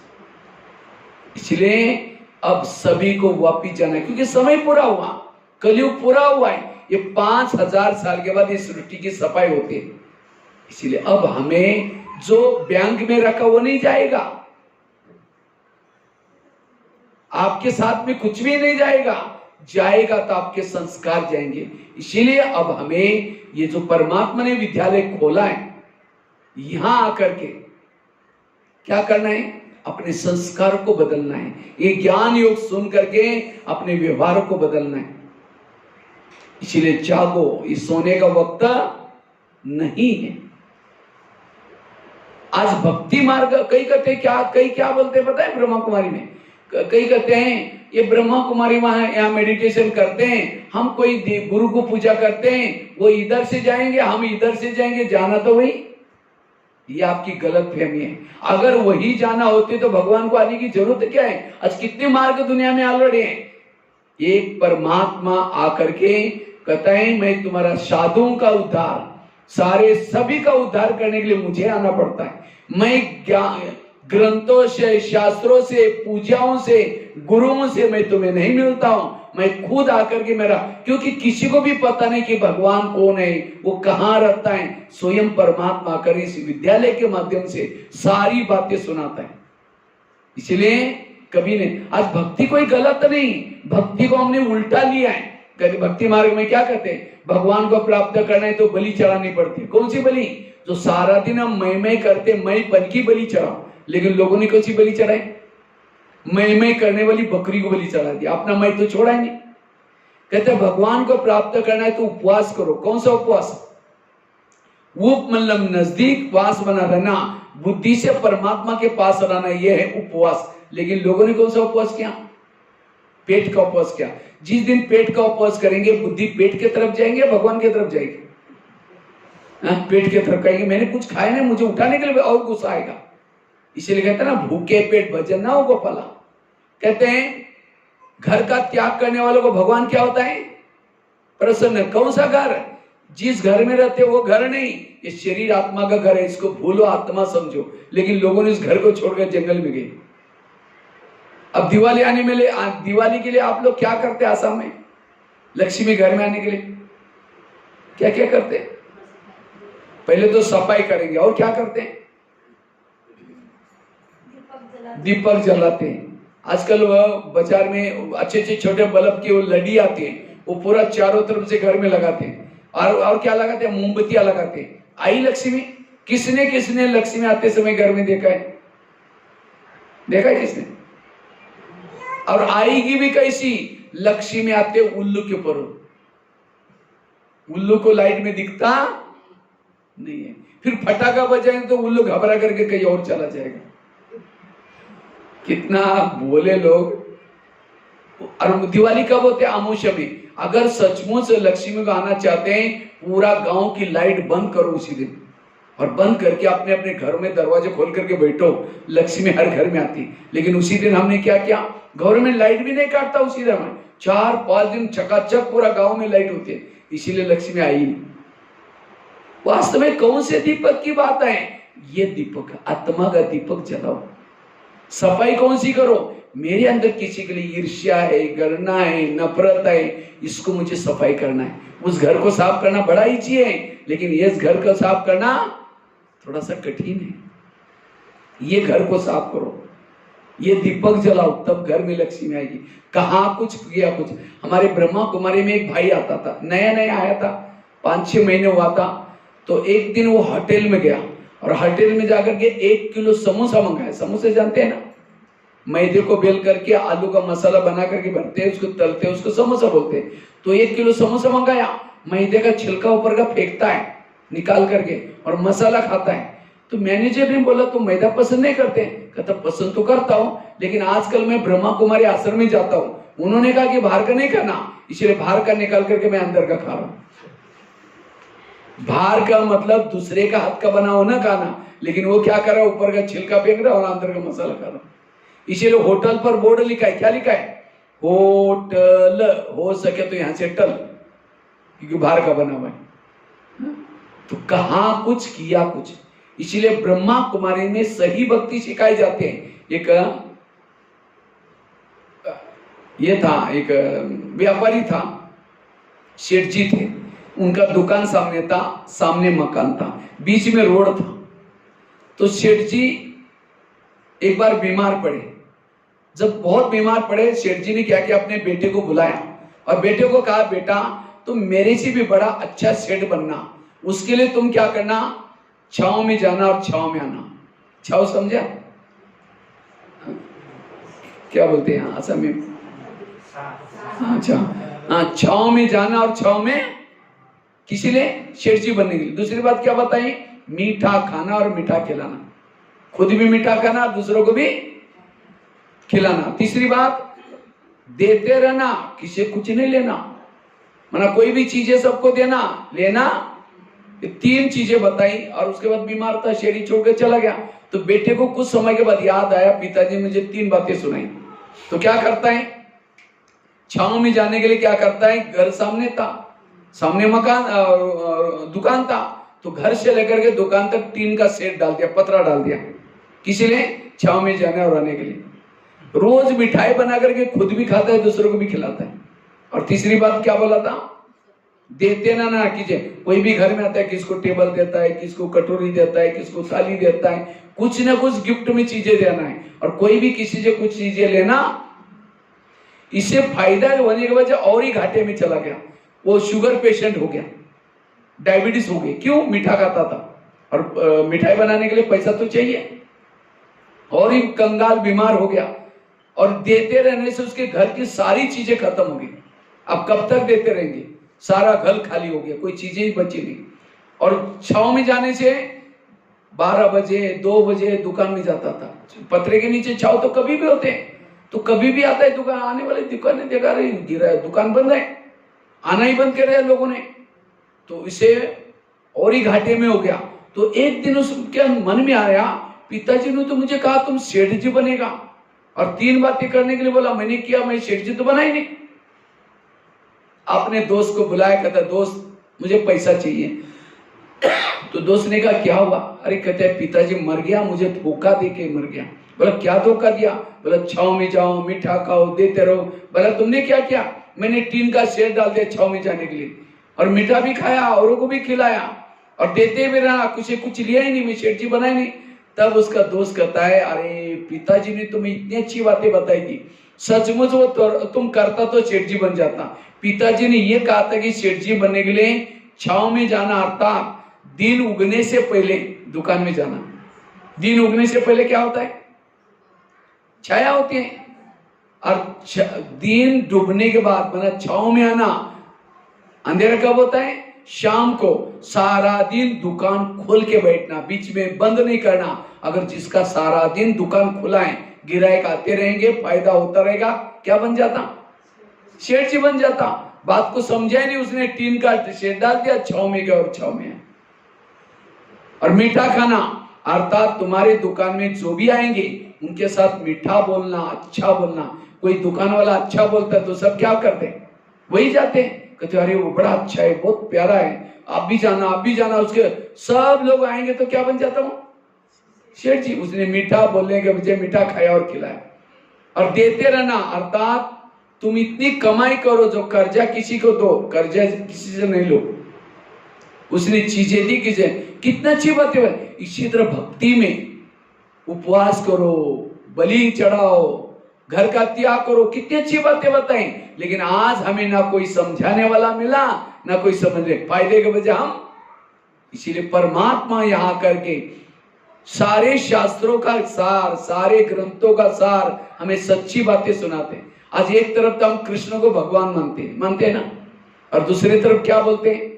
इसलिए अब सभी को वापिस जाना है, क्योंकि समय पूरा हुआ, कलयुग पूरा हुआ है। ये 5000 साल के बाद इस सृष्टि की सफाई होती है। इसलिए अब हमें जो बैंक में रखा वो नहीं जाएगा, आपके साथ में कुछ भी नहीं जाएगा, जाएगा तो आपके संस्कार जाएंगे। इसीलिए अब हमें ये जो परमात्मा ने विद्यालय खोला है, यहां आकर के क्या करना है, अपने संस्कार को बदलना है। ये ज्ञान योग सुन करके अपने व्यवहार को बदलना है। इसीलिए जागो, ये सोने का वक्त नहीं है। आज भक्ति मार्ग, कई कहते हैं क्या, कई क्या बोलते हैं पता है, ब्रह्मा कुमारी में कई कहते हैं ये ब्रह्मा कुमारी वहां यहाँ मेडिटेशन करते हैं, हम कोई गुरु को पूजा करते हैं, वो इधर से जाएंगे हम इधर से जाएंगे, जाना तो वही। ये आपकी गलत फहमी है। अगर वही जाना होते तो भगवान को आने की जरूरत क्या है। आज कितने मार्ग दुनिया में ऑलरेडी हैं। एक परमात्मा आकर के कहता है मैं तुम्हारा साधुओं का उद्धार, सारे सभी का उद्धार करने के लिए मुझे आना पड़ता है। मैं ग्रंथों से, शास्त्रों से, पूजाओं से, गुरुओं से मैं तुम्हें नहीं मिलता हूं, मैं खुद आकर के मेरा, क्योंकि किसी को भी पता नहीं कि भगवान कौन है, वो कहां रहता है। स्वयं परमात्मा आकर इस विद्यालय के माध्यम से सारी बातें सुनाता है। इसलिए कभी नहीं, आज भक्ति कोई गलत नहीं, भक्ति को हमने उल्टा लिया है। कभी भक्ति मार्ग में क्या कहते हैं, भगवान को प्राप्त करना है तो बलि चढ़ानी पड़ती है। कौन सी बलि, जो सारा दिन हम मैं करते, मैं पन की बलि चढ़ाओ, लेकिन लोगों ने कौन सी बलि चढ़ाई, मैं करने वाली बकरी को बलि चढ़ा दिया, अपना मैं तो छोड़ा ही नहीं। कहते भगवान को प्राप्त करना है तो उपवास करो। कौन सा उपवास, वो मतलब नजदीक वास बना रहना, बुद्धि से परमात्मा के पास रहना, यह है उपवास। लेकिन लोगों ने कौन सा उपवास किया, पेट का उपवास किया। जिस दिन पेट का उपवास करेंगे, बुद्धि पेट की तरफ जाएंगे, भगवान की तरफ जाएगी, पेट की तरफ कहेंगे मैंने कुछ खाया नहीं, मुझे उठाने के लिए और गुस्सा आएगा। इसीलिए कहते हैं ना, भूखे पेट भजन ना हो गोपाला। कहते हैं घर का त्याग करने वालों को भगवान क्या होता है, प्रसन्न। कौन सा घर, जिस घर में रहते वो घर नहीं, ये शरीर आत्मा का घर है, इसको भूलो, आत्मा समझो। लेकिन लोगों ने इस घर को छोड़कर जंगल में गए। अब दिवाली आने में दिवाली के लिए आप लोग क्या करते हैं आसाम में, लक्ष्मी घर में आने के लिए क्या क्या करते हैं, पहले तो सफाई करेंगे और क्या करते हैं, दीपक जलाते हैं। आजकल वह बाजार में अच्छे अच्छे छोटे बल्ब की वो लड़ी आती है, वो पूरा चारों तरफ से घर में लगाते हैं। और क्या लगाते हैं, मोमबत्तियां लगाते हैं। आई लक्ष्मी, किसने किसने लक्ष्मी आते समय घर में देखा है, देखा है किसने। और आएगी भी कैसी, लक्ष्मी आते उल्लू के ऊपर, उल्लू को लाइट में दिखता नहीं है, फिर फटाका बजाएंगे तो उल्लू घबरा करके कहीं और चला जाएगा। कितना बोले लोग। और दिवाली कब होते हैं, आमोशा में। अगर सचमुच लक्ष्मी को आना चाहते हैं, पूरा गांव की लाइट बंद करो उसी दिन, और बंद करके अपने अपने घरों में दरवाजे खोल करके बैठो, लक्ष्मी हर घर में आती। लेकिन उसी दिन हमने क्या किया, गवर्नमेंट लाइट भी नहीं काटता उसी दिन, 4-5 दिन चकाचक पूरा गांव में लाइट होती है, इसीलिए लक्ष्मी आई नहीं। वास्तव में कौन से दीपक की बात है, ये दीपक आत्मा का दीपक जलाओ। सफाई कौन सी करो, मेरे अंदर किसी के लिए ईर्ष्या है, घृणा है, नफरत है, इसको मुझे सफाई करना है। उस घर को साफ करना बड़ा ही चाहिए, लेकिन इस घर को साफ करना थोड़ा सा कठिन है। ये घर को साफ करो, ये दीपक जलाओ, तब घर में लक्ष्मी आएगी। कहाँ कुछ किया कुछ। हमारे ब्रह्मा कुमारी में एक भाई आता था, नया नया आया था, 5-6 महीने हुआ था। तो एक दिन वो होटल में गया और होटल में जाकर के 1 किलो समोसा मंगाया। समोसे जानते हैं ना, मैदे को बेल करके आलू का मसाला बना करके भरते हैं, उसको तलते हैं, उसको समोसा बोलते हैं। तो 1 किलो समोसा मंगाया, मैदे का छिलका ऊपर का फेंकता है निकाल करके और मसाला खाता है। तो मैनेजर ने बोला तुम मैदा पसंद नहीं करते? कहता पसंद तो करता हूं, लेकिन आजकल मैं ब्रह्मा कुमारी आश्रम में जाता हूं, उन्होंने कहा कि बाहर का नहीं खाना, इसलिए बाहर का निकाल करके मैं अंदर का खा रहा हूं। बाहर का मतलब दूसरे का हाथ का बना हो ना खाना, लेकिन वो क्या कर रहा है, ऊपर का छिलका फेंक रहा है और अंदर का मसाला खा रहा है। इसीलिए होटल पर बोर्ड लिखा है, क्या लिखा है? होटल, हो सके तो यहां से टल, क्योंकि बाहर का बना हुआ है। तो कहा कुछ किया कुछ। इसीलिए ब्रह्मा कुमारी में सही भक्ति सिखाए जाते हैं। एक ये था, एक व्यापारी था, सेठ जी थे, उनका दुकान सामने था, सामने मकान था, बीच में रोड था। तो सेठ जी एक बार बीमार पड़े। जब बहुत बीमार पड़े, सेठ जी ने क्या किया, अपने बेटे को बुलाया और बेटे को कहा बेटा तुम मेरे से भी बड़ा अच्छा सेठ बनना, उसके लिए तुम क्या करना, छांव में जाना और छांव में आना। छांव समझा क्या बोलते हैं असम में? अच्छा हाँ, छांव में जाना और छांव में किसी लिए, सेठ जी बनने के लिए। दूसरी बात क्या बताई, मीठा खाना और मीठा खिलाना, खुद भी मीठा खाना दूसरों को भी खिलाना। तीसरी बात, देते रहना, किसी कुछ नहीं लेना, माना कोई भी चीजें सबको देना लेना। ये 3 चीजें बताई और उसके बाद बीमार था, शेरी छोड़ के चला गया। तो बेटे को कुछ समय के बाद याद आया, पिताजी मुझे 3 बातें सुनाई। तो क्या करता है, छांव में जाने के लिए क्या करता है, घर सामने था, सामने मकान दुकान था, तो घर से लेकर के दुकान तक टीन का सेट डाल दिया, पतरा डाल दिया, किसी ने छांव में जाने और आने के लिए। रोज मिठाई बना करके खुद भी खाता है, दूसरों को भी खिलाता है। और तीसरी बात क्या बोला था, देते ना कीजिए। कोई भी घर में आता है, किसको टेबल देता है, किसको कटोरी देता है, किसको थाली देता है, कुछ ना कुछ गिफ्ट में चीजें देना है। और कोई भी किसी से कुछ चीजें लेना, इससे फायदा होने के वजह और ही घाटे में चला गया। वो शुगर पेशेंट हो गया, डायबिटीज हो गई, क्यों, मीठा खाता था और मिठाई बनाने के लिए पैसा तो चाहिए, और ही कंगाल बीमार हो गया। और देते रहने से उसके घर की सारी चीजें खत्म हो गई। अब कब तक देते रहेंगे, सारा घर खाली हो गया, कोई चीजें ही बची नहीं। और छांव में जाने से 12 बजे 2 बजे दुकान में जाता था, पतरे के नीचे छांव तो कभी भी होते हैं, तो कभी भी आता है दुकान, आने वाले दुकान ने देखा रही गिरा है, दुकान बंद है, आना ही बंद कर रहे लोगों ने, तो इसे और ही घाटे में हो गया। तो एक दिन उसके मन में आया, पिताजी ने तो मुझे कहा तुम सेठ जी बनेगा, और 3 बातें करने के लिए बोला, मैंने किया, मैं सेठ जी तो बना ही नहीं। अपने दोस्त को बुलाया, कहता दोस्त मुझे पैसा चाहिए। तो दोस्त ने कहा क्या हुआ, अरे कहते हैं पिताजी मर गया, मुझे धोखा दे के मर गया। बोला क्या धोखा दिया, बोला छांव में जाओ, मीठा खाओ, देते रहो। बोला तुमने क्या किया, मैंने टीन का शेड डाल दिया छांव में जाने के लिए, और मीठा भी खाया, औरों को भी खिलाया, और देते भी रहा, कुछ लिया ही नहीं, मैं सेठ जी बनाया नहीं। तब उसका दोस्त कहता है, अरे पिताजी ने तुम्हें इतनी अच्छी बातें बताई थी, सचमुच वो तुम करता तो सेठ जी बन जाता। पिताजी ने ये कहा था कि सेठ जी बनने के लिए छांव में जाना, अर्थात दिन उगने से पहले दुकान में जाना। दिन उगने से पहले क्या होता है, छाया होती है, और दिन डूबने के बाद मतलब छांव में आना। अंधेरा कब होता है, शाम को। सारा दिन दुकान खोल के बैठना, बीच में बंद नहीं करना। अगर जिसका सारा दिन दुकान खुला है, गिराहक आते रहेंगे, फायदा होता रहेगा, क्या बन जाता, सेठ जी बन जाता। बात को समझा ही नहीं उसने, टीन का शेड डाल दिया, छांव में गया और छांव में। और मीठा खाना, अर्थात तुम्हारे दुकान में जो भी आएंगे उनके साथ मीठा बोलना, अच्छा बोलना। कोई दुकान वाला अच्छा बोलता है तो सब क्या करते हैं, वही जाते हैं, कहते अरे वो बड़ा अच्छा है, बहुत प्यारा है, आप भी जाना, आप भी जाना। उसके सब लोग आएंगे तो क्या बन जाता हूँ, सेठ जी। उसने मीठा बोलने के बजाय मीठा खाया और खिलाया। और देते रहना, अर्थात तुम इतनी कमाई करो, जो कर्जा किसी को दो, कर्जा किसी से नहीं लो। उसने चीजें दी कितना अच्छी बात है। इसी तरह भक्ति में उपवास करो, बलि चढ़ाओ, घर का त्याग करो, कितनी अच्छी बातें बताई। लेकिन आज हमें ना कोई समझाने वाला मिला, ना कोई समझने, फायदे के बजाय हम, इसीलिए परमात्मा यहां करके सारे शास्त्रों का सार, सारे ग्रंथों का सार हमें सच्ची बातें सुनाते हैं। आज एक तरफ तो हम कृष्ण को भगवान मानते हैं ना, और दूसरी तरफ क्या बोलते हैं,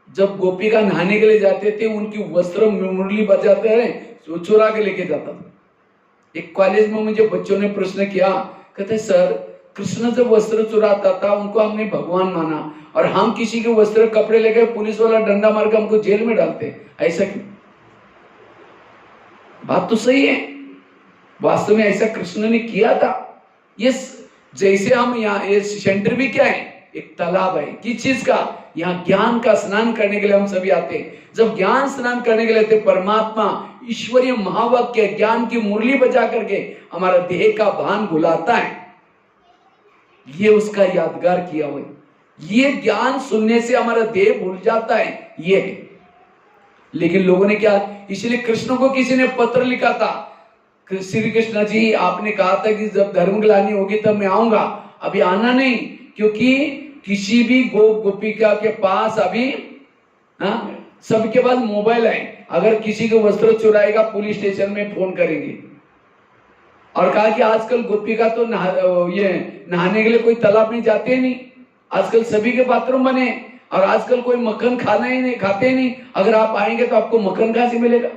जब गोपिका नहाने के लिए जाते थे उनकी वस्त्र मुरली बजाते हैं, चुरा के लेके जाता था। एक कॉलेज में मुझे बच्चों ने प्रश्न किया, कहते सर कृष्ण जब वस्त्र चुराता था उनको हमने भगवान माना, और हम किसी के वस्त्र कपड़े लेकर पुलिस वाला डंडा मार के हमको जेल में डालते, ऐसा क्यों? बात तो सही है, वास्तव में ऐसा कृष्ण ने किया था। ये जैसे हम यहाँ, ये सेंटर भी क्या है, एक तालाब है, किस चीज का, यहाँ ज्ञान का स्नान करने के लिए हम सभी आते हैं। जब ज्ञान स्नान करने के लिए आते, परमात्मा ईश्वरीय महावाक्य ज्ञान की मुरली बजा करके हमारा देह का भान भुलाता है, ये उसका यादगार किया हुआ। ये ज्ञान सुनने से हमारा देह भूल जाता है, ये है। लेकिन लोगों ने क्या, इसलिए कृष्ण को किसी ने पत्र लिखा था, श्री कृष्ण जी आपने कहा था कि जब धर्म ग्लानि होगी तब मैं आऊंगा, अभी आना नहीं, क्योंकि किसी भी गोपिका के पास अभी सबके पास मोबाइल है, अगर किसी को वस्त्र चुराएगा पुलिस स्टेशन में फोन करेंगे। और कहा कि आजकल गोपिका तो नहाने के लिए कोई तालाब में जाते नहीं, आजकल सभी के बाथरूम बने, और आजकल कोई मक्खन खाना ही नहीं, खाते ही नहीं, अगर आप आएंगे तो आपको मक्खन कहां से मिलेगा,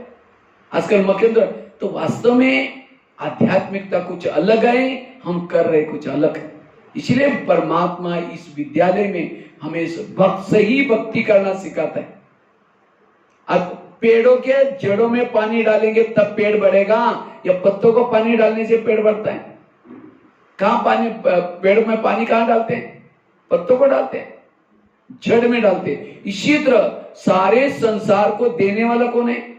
आजकल मक्खन। तो वास्तव में आध्यात्मिकता कुछ अलग है, हम कर रहे कुछ अलग है। इसलिए परमात्मा इस विद्यालय में हमें भक्त से ही भक्ति करना सिखाता है। अब पेड़ों के जड़ों में पानी डालेंगे तब पेड़ बढ़ेगा, या पत्तों को पानी डालने से पेड़ बढ़ता है? कहां पानी, पेड़ में पानी कहां डालते हैं? पत्तों को डालते हैं, जड़ में डालते हैं। इसी तरह सारे संसार को देने वाला कौन है?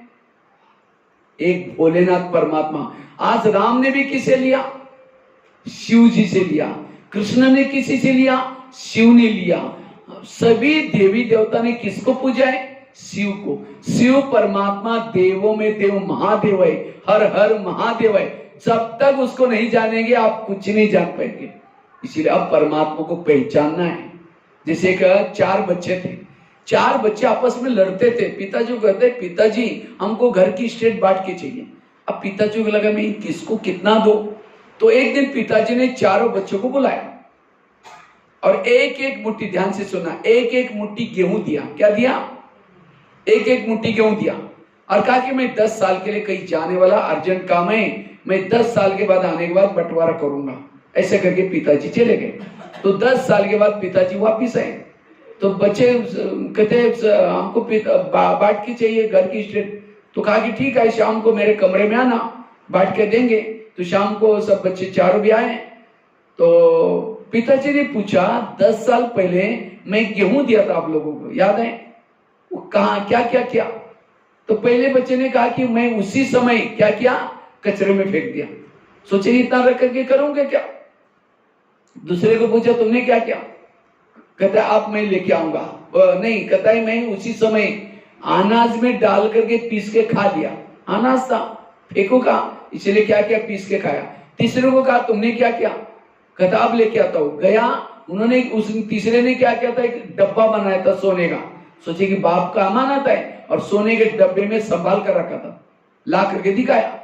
एक भोलेनाथ परमात्मा। आज राम ने भी किसे लिया? शिव जी से लिया। कृष्ण ने किसी से लिया? शिव ने लिया। सभी देवी देवता ने किसको पूजा है? शिव को। शिव परमात्मा देवों में देव महादेव है, हर हर महादेव है। जब तक उसको नहीं जानेंगे आप कुछ नहीं जान पाएंगे। इसीलिए अब परमात्मा को पहचानना है। जैसे कि 4 बच्चे थे, 4 बच्चे आपस में लड़ते थे। पिताजी को कहते, पिताजी हमको घर की स्टेट बांट के चाहिए। अब पिताजी को लगा मैं किसको कितना दो, तो एक दिन पिताजी ने चारों बच्चों को बुलाया और एक एक मुट्ठी, ध्यान से सुनना, एक एक मुट्ठी गेहूं दिया। क्या दिया? एक एक मुट्ठी गेहूं दिया, और कहा कि मैं 10 साल के लिए कहीं जाने वाला, अर्जेंट काम है, मैं 10 साल के बाद आने के बाद बंटवारा करूंगा। ऐसे करके पिताजी चले गए। तो 10 साल के बाद पिताजी वापिस आए, तो बच्चे कहते हमको बांट के चाहिए घर की स्टेट। तो कहा कि ठीक है, शाम को मेरे कमरे में आना, बांट के देंगे। तो शाम को सब बच्चे चारों भी आए। तो पिताजी ने पूछा, 10 साल पहले मैं गेहूं दिया था आप लोगों को, याद है? वो कहा क्या क्या किया? तो पहले बच्चे ने कहा कि मैं उसी समय क्या किया? कचरे में फेंक दिया। सोचे इतना रख करके करूंगे क्या? दूसरे को पूछा तुमने क्या किया? कहता है आप मैं लेके आऊंगा। नहीं, कहता है मैं उसी समय अनाज में डाल करके पीस के खा लिया। अनाज था, फेंको कहा, इसलिए क्या किया? पीस के खाया। तीसरे को कहा तुमने क्या किया? कहता अब लेके आता हूं। गया, उन्होंने उस तीसरे ने क्या किया था? एक डब्बा बनाया था सोने का। सोचे कि बाप का अमानत है, और सोने के डब्बे में संभाल कर रखा था, ला करके दिखाया।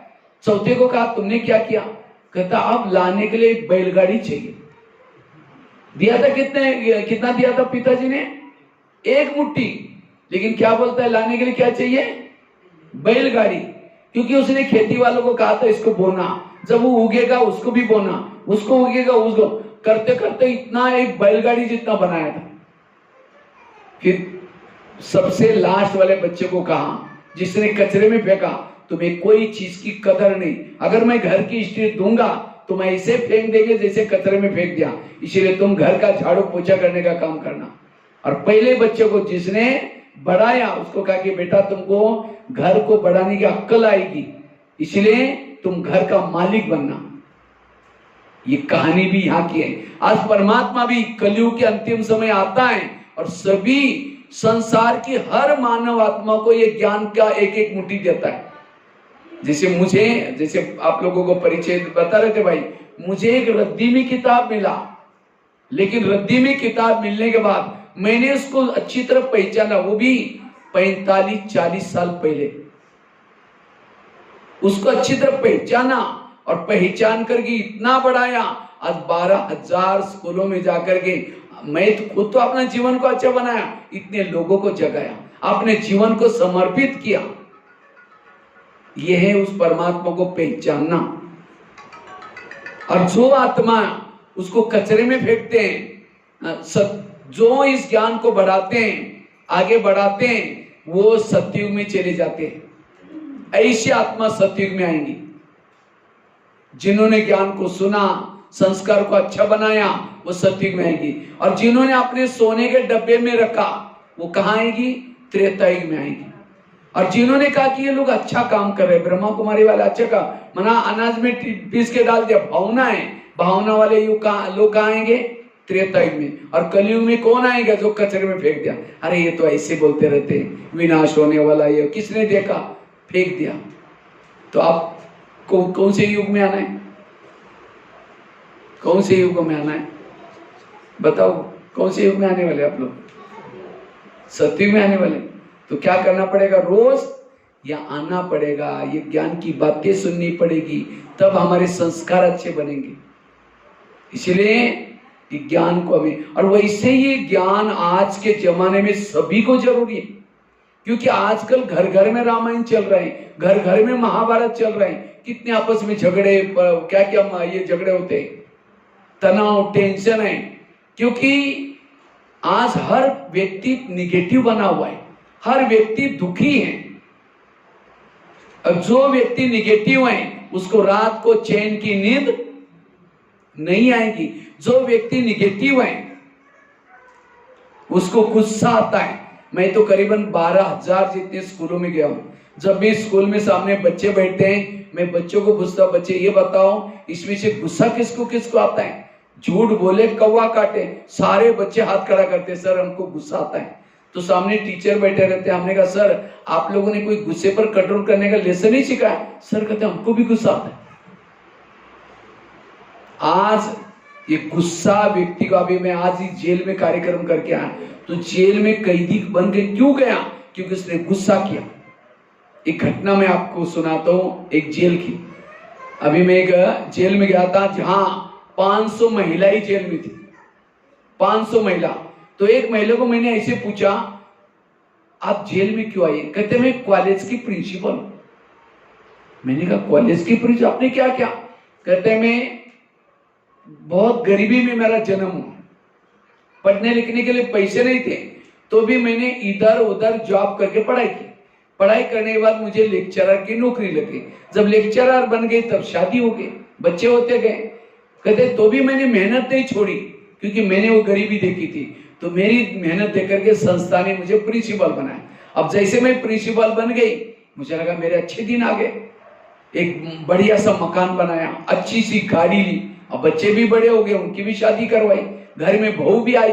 चौथे को कहा तुमने क्या किया? कहता अब लाने के लिए एक बैलगाड़ी चाहिए। दिया था कितना दिया था पिताजी ने? 1 मुट्ठी। लेकिन क्या बोलता है लाने के लिए क्या चाहिए? बैलगाड़ी। क्योंकि उसने खेती वालों को कहा था इसको बोना, जब वो उगेगा उसको भी बोना, उसको उगेगा उसको, करते करते इतना एक बैलगाड़ी जितना बनाया था। फिर सबसे लास्ट वाले बच्चे को कहा, जिसने कचरे में फेंका, तुम्हें कोई चीज की कदर नहीं, अगर मैं घर की स्टेट दूंगा तुम ऐसे फेंक देंगे जैसे कचरे में फेंक दिया, इसीलिए तुम घर का झाड़ू पोछा करने का काम करना। और पहले बच्चे को जिसने बढ़ाया उसको कहा कि बेटा तुमको घर को बढ़ाने की अक्ल आएगी, इसलिए तुम घर का मालिक बनना। ये कहानी भी यहाँ की है। आज परमात्मा भी कलयुग के अंतिम समय आता है और सभी संसार की हर मानव आत्मा को ये ज्ञान का एक एक मुट्ठी देता है। जैसे आप लोगों को परिचय बता रहे थे भाई, मुझे एक रद्दी में किताब मिला, लेकिन रद्दी में किताब मिलने के बाद मैंने उसको अच्छी तरह पहचाना, वो भी 45-40 साल पहले उसको अच्छी तरह पहचाना और पहचान करके इतना बढ़ाया। आज 12,000 स्कूलों में जाकर के मैं तो खुद तो अपना जीवन को अच्छा बनाया, इतने लोगों को जगाया, अपने जीवन को समर्पित किया। यह है उस परमात्मा को पहचानना। और जो आत्मा उसको कचरे में फेंकते हैं, जो इस ज्ञान को बढ़ाते हैं, आगे बढ़ाते हैं, वो सतयुग में चले जाते हैं। ऐसी आत्मा सतयुग में आएंगी जिन्होंने ज्ञान को सुना, संस्कार को अच्छा बनाया, वो सतयुग में आएगी। और जिन्होंने अपने सोने के डब्बे में रखा, वो कहाँ आएगी? त्रेतायुग में आएगी। और जिन्होंने कहा कि ये लोग अच्छा काम कर रहे, ब्रह्मा कुमारी वाला अच्छा का मना अनाज में पीस के डाल दिया, भावना है, भावना वाले लोग कहाँ आएंगे? त्रेतायुग में। और कलयुग में कौन आएगा? जो कचरे में फेंक दिया, अरे ये तो ऐसे बोलते रहते हैं, विनाश होने वाला, ये किसने देखा, फेंक दिया। तो आप कौन से युग में आना है? कौन से युग में आना है? बताओ, कौन से युग में आने वाले आप लोग? सतयुग में आने वाले। तो क्या करना पड़ेगा? रोज या आना पड़ेगा, ये ज्ञान की बातें सुननी पड़ेगी, तब हमारे संस्कार अच्छे बनेंगे। इसलिए ज्ञान को हमें, और वैसे ये ज्ञान आज के जमाने में सभी को जरूरी है, क्योंकि आजकल घर घर में रामायण चल रहे हैं, घर घर में महाभारत चल रहे हैं, कितने आपस में झगड़े, क्या क्या ये झगड़े होते हैं, तनाव, टेंशन है, क्योंकि आज हर व्यक्ति निगेटिव बना हुआ है, हर व्यक्ति दुखी है। और जो व्यक्ति निगेटिव है उसको रात को चैन की नींद नहीं आएगी। जो व्यक्ति निगेटिव है उसको गुस्सा आता है। मैं तो करीबन 12,000 जितने स्कूलों में गया हूं। जब भी स्कूल में सामने बच्चे बैठते हैं, मैं बच्चों को पूछता, बच्चे ये बताओ इसमें से गुस्सा किसको किसको आता है? झूठ बोले कौवा काटे, सारे बच्चे हाथ खड़ा करते, सर हमको गुस्सा आता है। तो सामने टीचर बैठे रहते, हमने कहा सर आप लोगों ने कोई गुस्से पर कंट्रोल करने का लेसन ही सिखाया? सर कहते हमको भी गुस्सा आता है। आज ये गुस्सा व्यक्ति को, अभी मैं आज ही जेल में कार्यक्रम करके आया, तो जेल में कैदी बन के क्यों गया? क्योंकि उसने गुस्सा किया। एक घटना मैं आपको सुनाता हूं, एक जेल की। अभी मैं एक जेल में गया था जहां 500 महिलाएं जेल में थी, 500 महिला। तो एक महिला को मैंने ऐसे पूछा, आप जेल में क्यों आई? कहते मैं कॉलेज की प्रिंसिपल। मैंने कहा कॉलेज की प्रिंसिपल, आपने क्या किया? कहते मैं बहुत गरीबी में मेरा जन्म हुआ, पढ़ने लिखने के लिए पैसे नहीं थे, तो भी मैंने इधर उधर जॉब करके पढ़ाई की। पढ़ाई करने के बाद मुझे लेक्चरर की नौकरी लगी। जब लेक्चरर बन गई तब शादी हो गई, बच्चे होते गए। कहते तो भी मैंने मेहनत नहीं छोड़ी, क्योंकि मैंने वो गरीबी देखी थी। तो मेरी मेहनत देख करके संस्था ने मुझे प्रिंसिपल बनाया। अब जैसे मैं प्रिंसिपल बन गई, मुझे लगा मेरे अच्छे दिन आ गए। एक बढ़िया सा मकान बनाया, अच्छी सी गाड़ी ली, अब बच्चे भी बड़े हो गए, उनकी भी शादी करवाई, घर में बहू भी आई।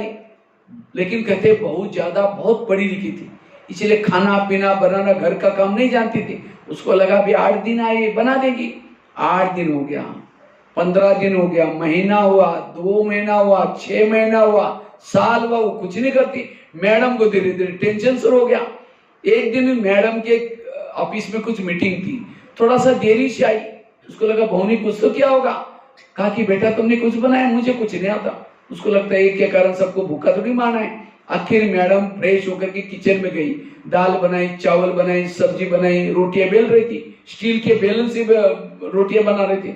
लेकिन कहते बहू ज्यादा बहुत पढ़ी लिखी थी, इसलिए खाना पीना बनाना घर का काम नहीं जानती थी। उसको लगा भी 8 दिन आए बना देगी। 8 दिन हो गया, 15 दिन हो गया, महीना हुआ, 2 महीना हुआ, 6 महीना हुआ, साल हुआ, वो कुछ नहीं करती। मैडम को धीरे धीरे टेंशन शुरू हो गया। एक दिन मैडम के ऑफिस में कुछ मीटिंग थी, थोड़ा सा देरी से आई। उसको लगा बहू ने कुछ तो किया होगा। कहा कि बेटा तुमने कुछ बनाया? मुझे कुछ नहीं आता। उसको लगता है एक के कारण सबको भूखा तो नहीं माना है। आखिर मैडम फ्रेश होकर के किचन में गई, दाल बनाई, चावल बनाई, सब्जी बनाई, रोटियां बेल रही थी, स्टील के बेलन से रोटियां बना रही थी।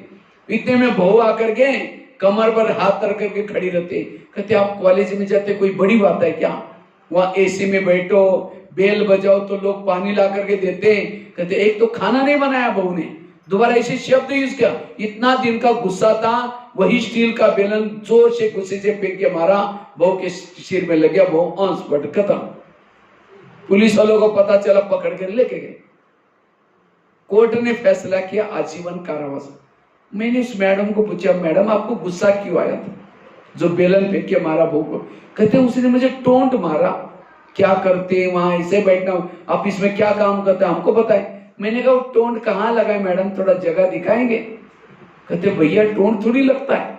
इतने में बहू आकर के कमर पर हाथ रख करके खड़ी रहती। कहते आप कॉलेज में जाते कोई बड़ी बात है क्या? वहां एसी में बैठो, बेल बजाओ तो लोग पानी ला करके देते। कहते एक तो खाना नहीं बनाया बहू ने, दोबारा ऐसे शब्द यूज किया। इतना दिन का गुस्सा था, वही स्टील का बेलन जोर से गुस्से से फेंक के मारा, बहू के सिर में लग गया, बहू आंस पट खत्म। पुलिस वालों को पता चला, पकड़ कर लेके गए। कोर्ट ने फैसला किया आजीवन कारावास। मैंने इस मैडम को पूछा, मैडम आपको गुस्सा क्यों आया था जो बेलन फेंक के मारा बहू को? कहते उसने मुझे टोंट मारा। क्या करते वहां ऐसे बैठना, ऑफिस में क्या काम करता है हमको पता है। मैंने कहा वो टोंड कहाँ लगा है मैडम, थोड़ा जगह दिखाएंगे? कहते भैया टोंड थोड़ी लगता है।